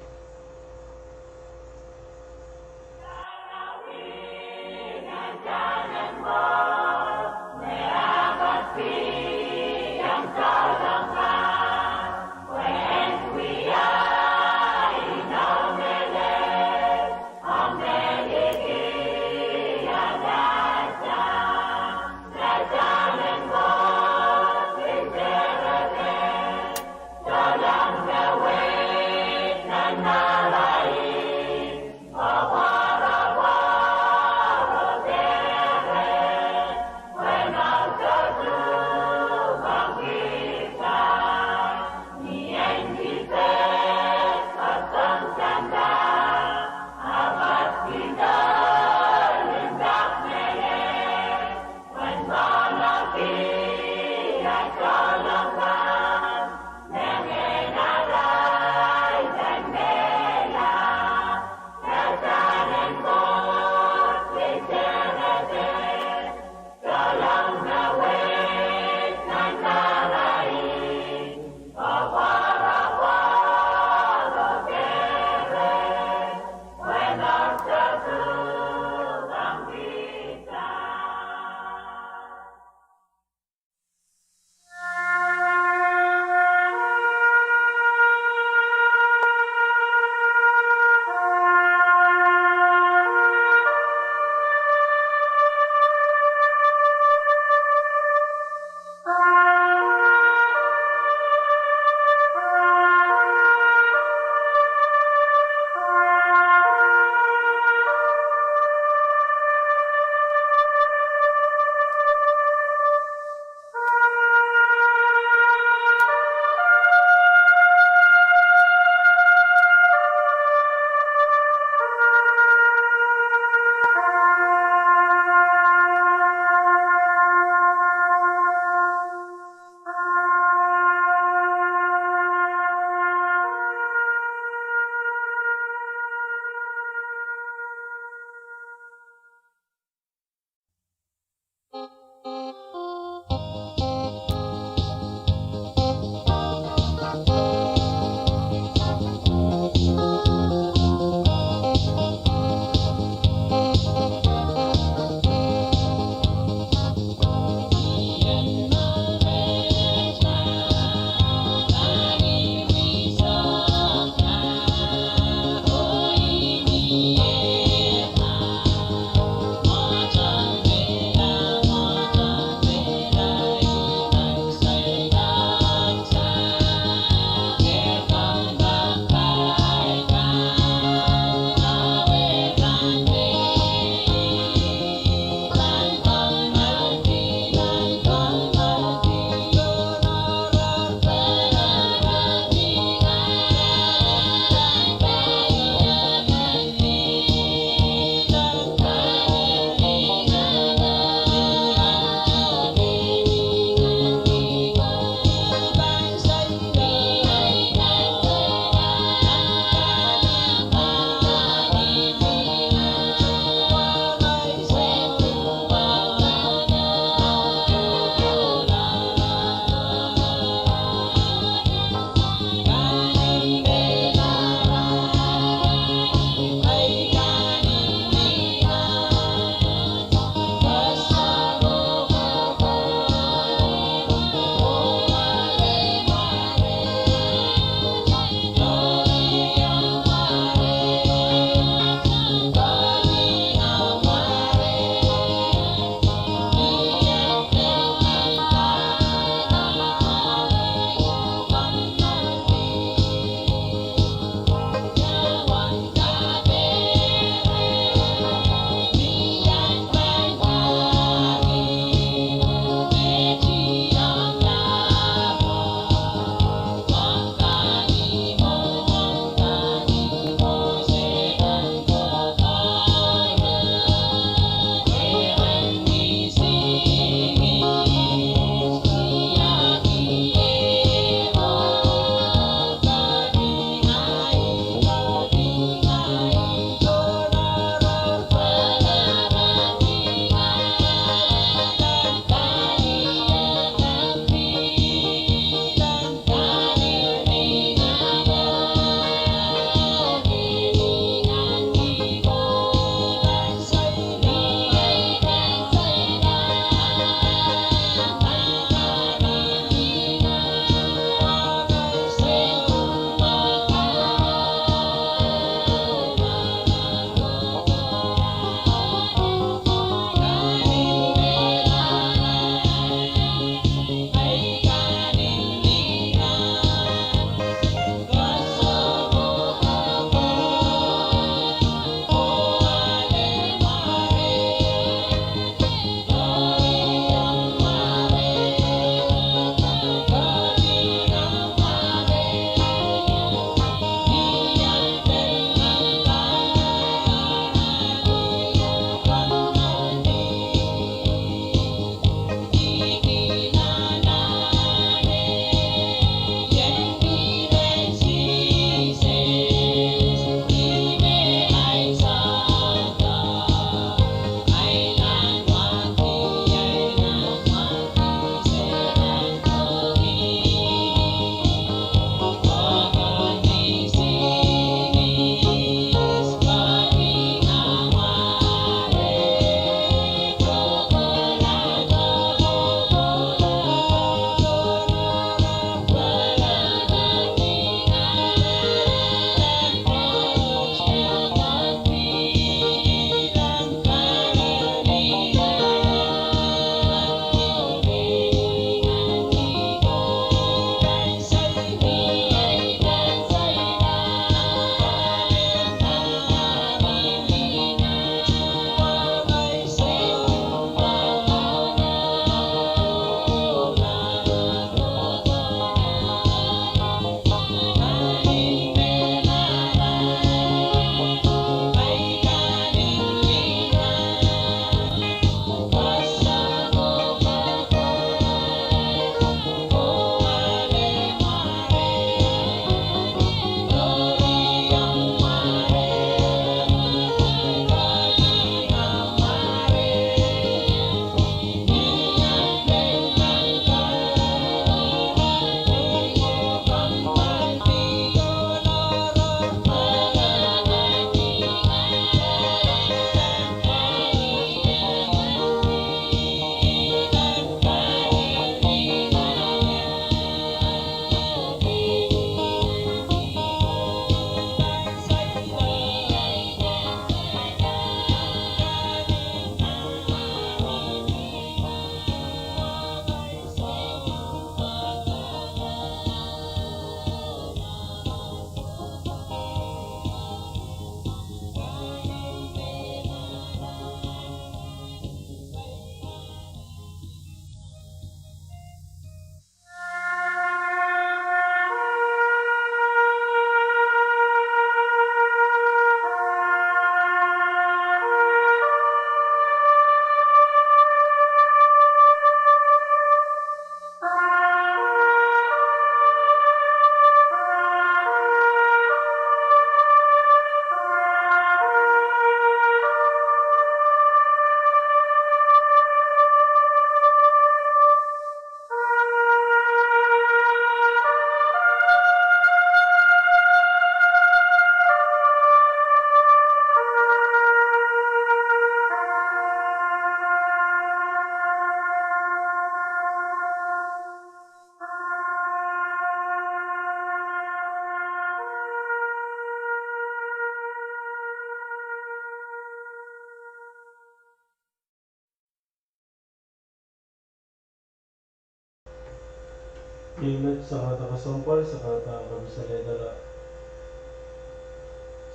Ingat sa kata kasampal, sa kata kabisalay dala.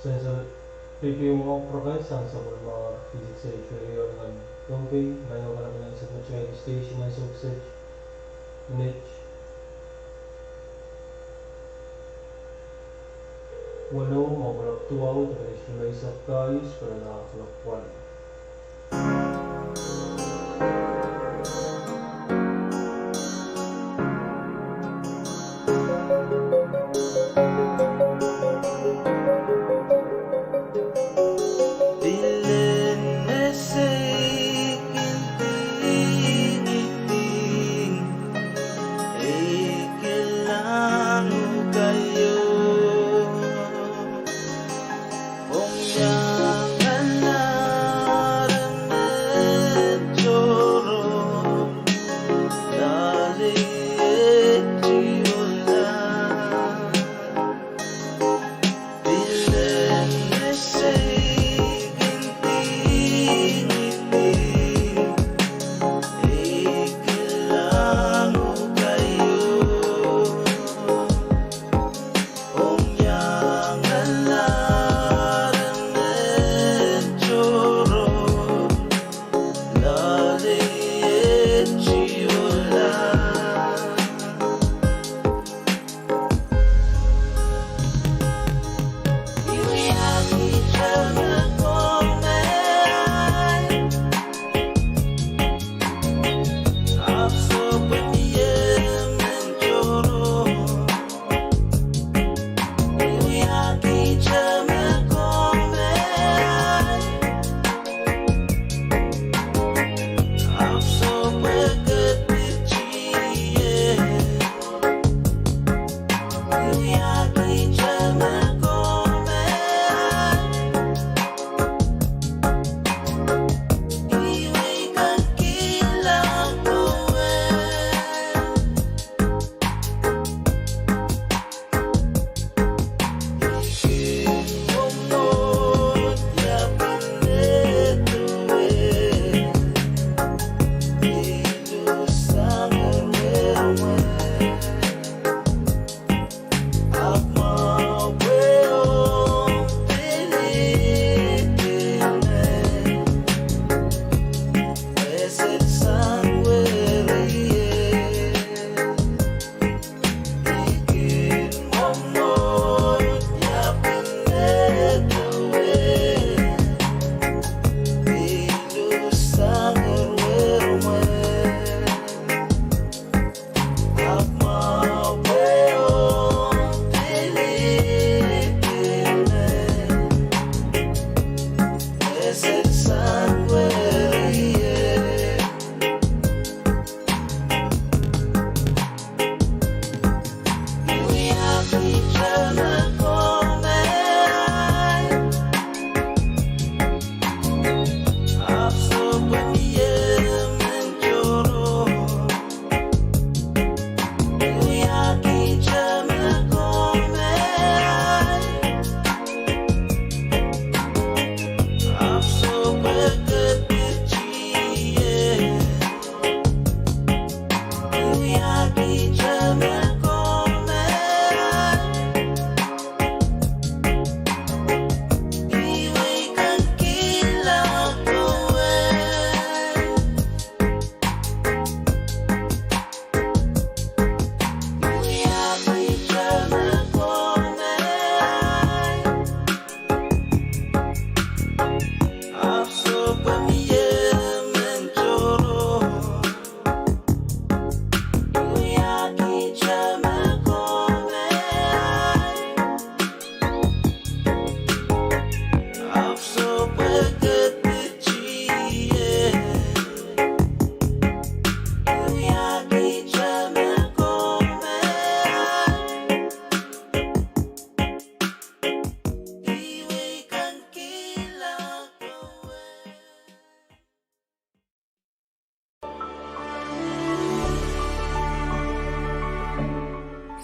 Sensa PPO mo progress ang sa mga V6AH Radio ng Pohnpei. Ngayon ka namin ang isa po siya station ng success. Niche. Walo, mabalak tuwaw, tapos yung may isap kayos para nakakalakwan.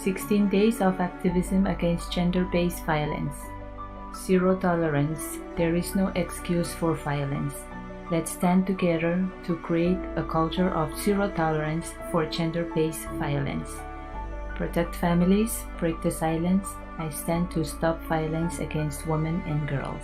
"16 Days of Activism Against Gender-Based Violence. Zero Tolerance. There is no excuse for violence. Let's stand together to create a culture of zero tolerance for gender-based violence." Protect families, break the silence. I stand to stop violence against women and girls.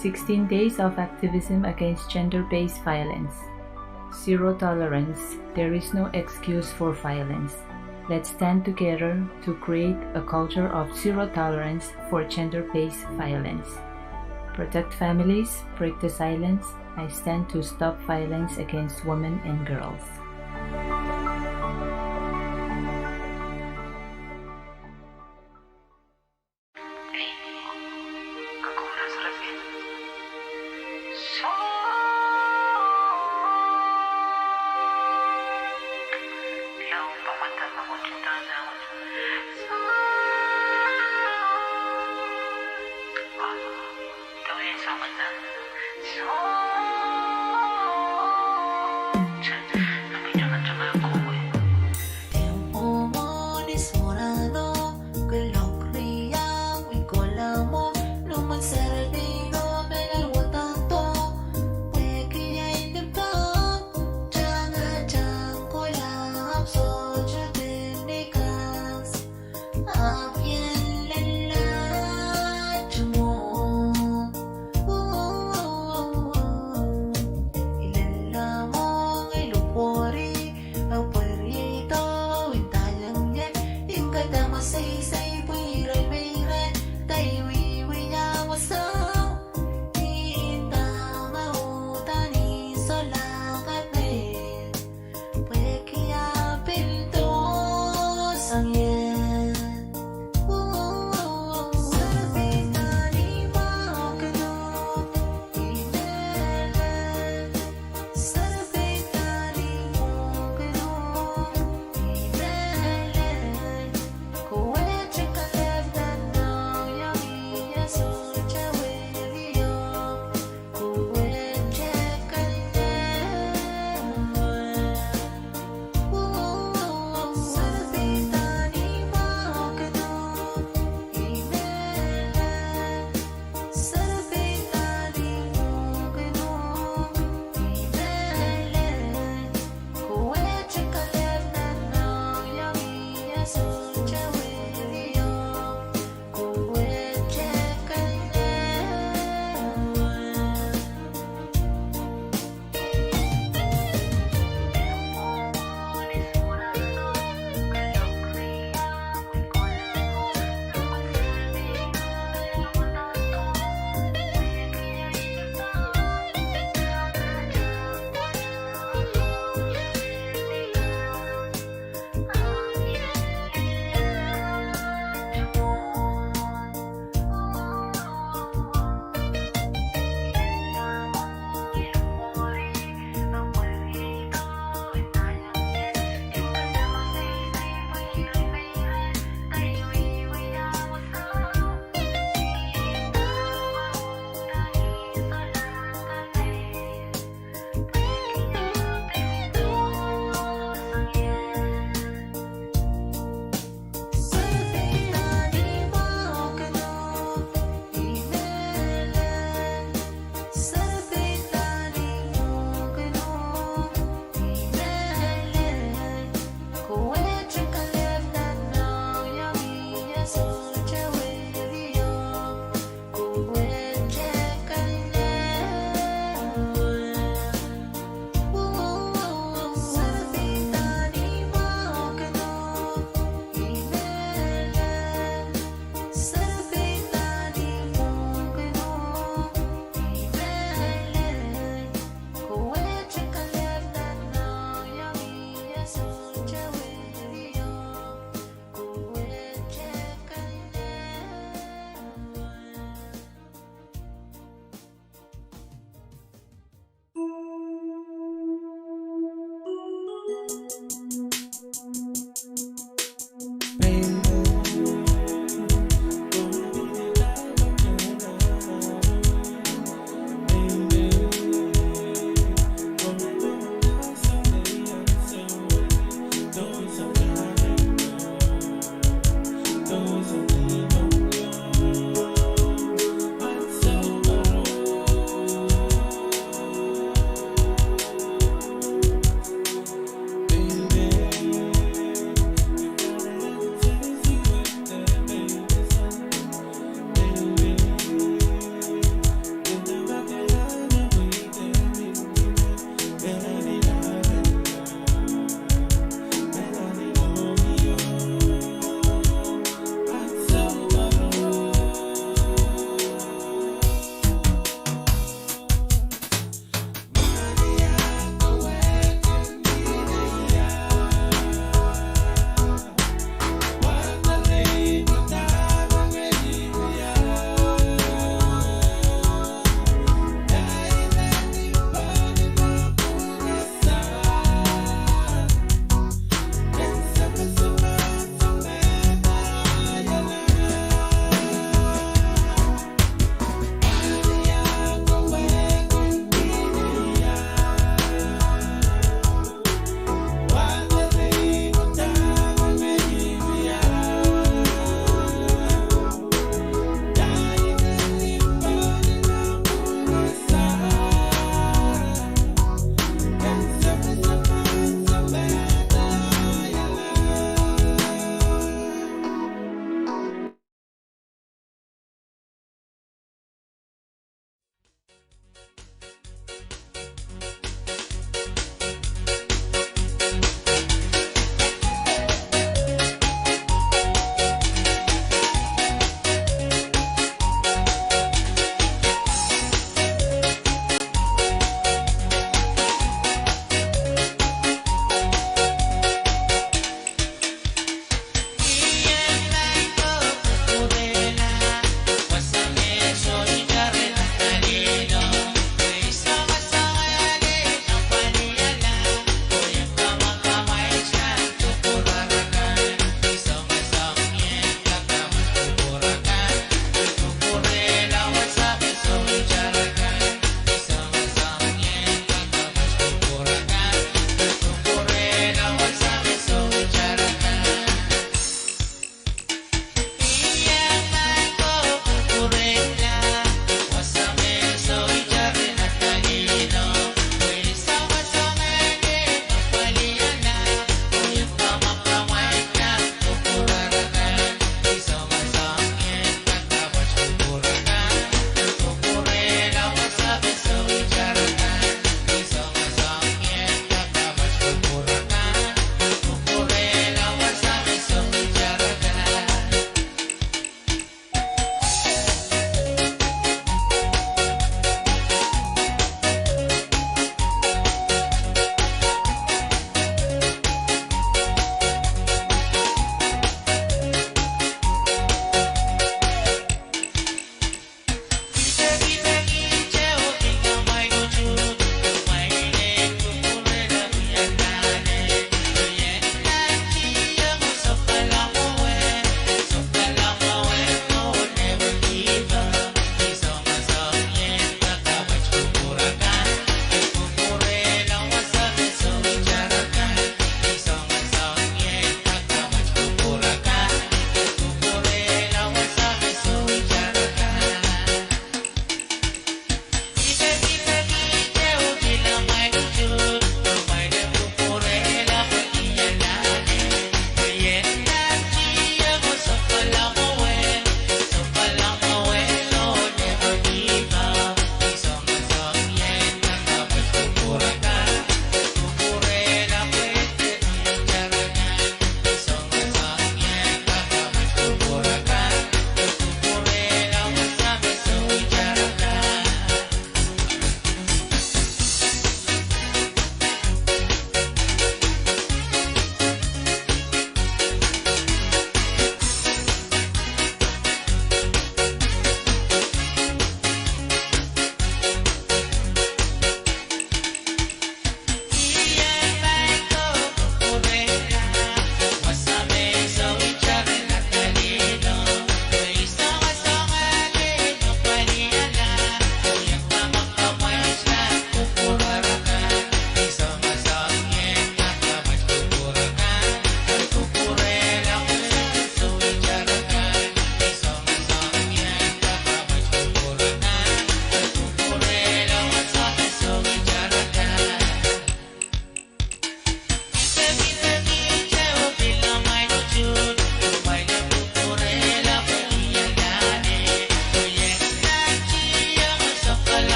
16 Days of Activism Against Gender-Based Violence. Zero tolerance. There is no excuse for violence. Let's stand together to create a culture of zero tolerance for gender-based violence. Protect families, break the silence. I stand to stop violence against women and girls. Ang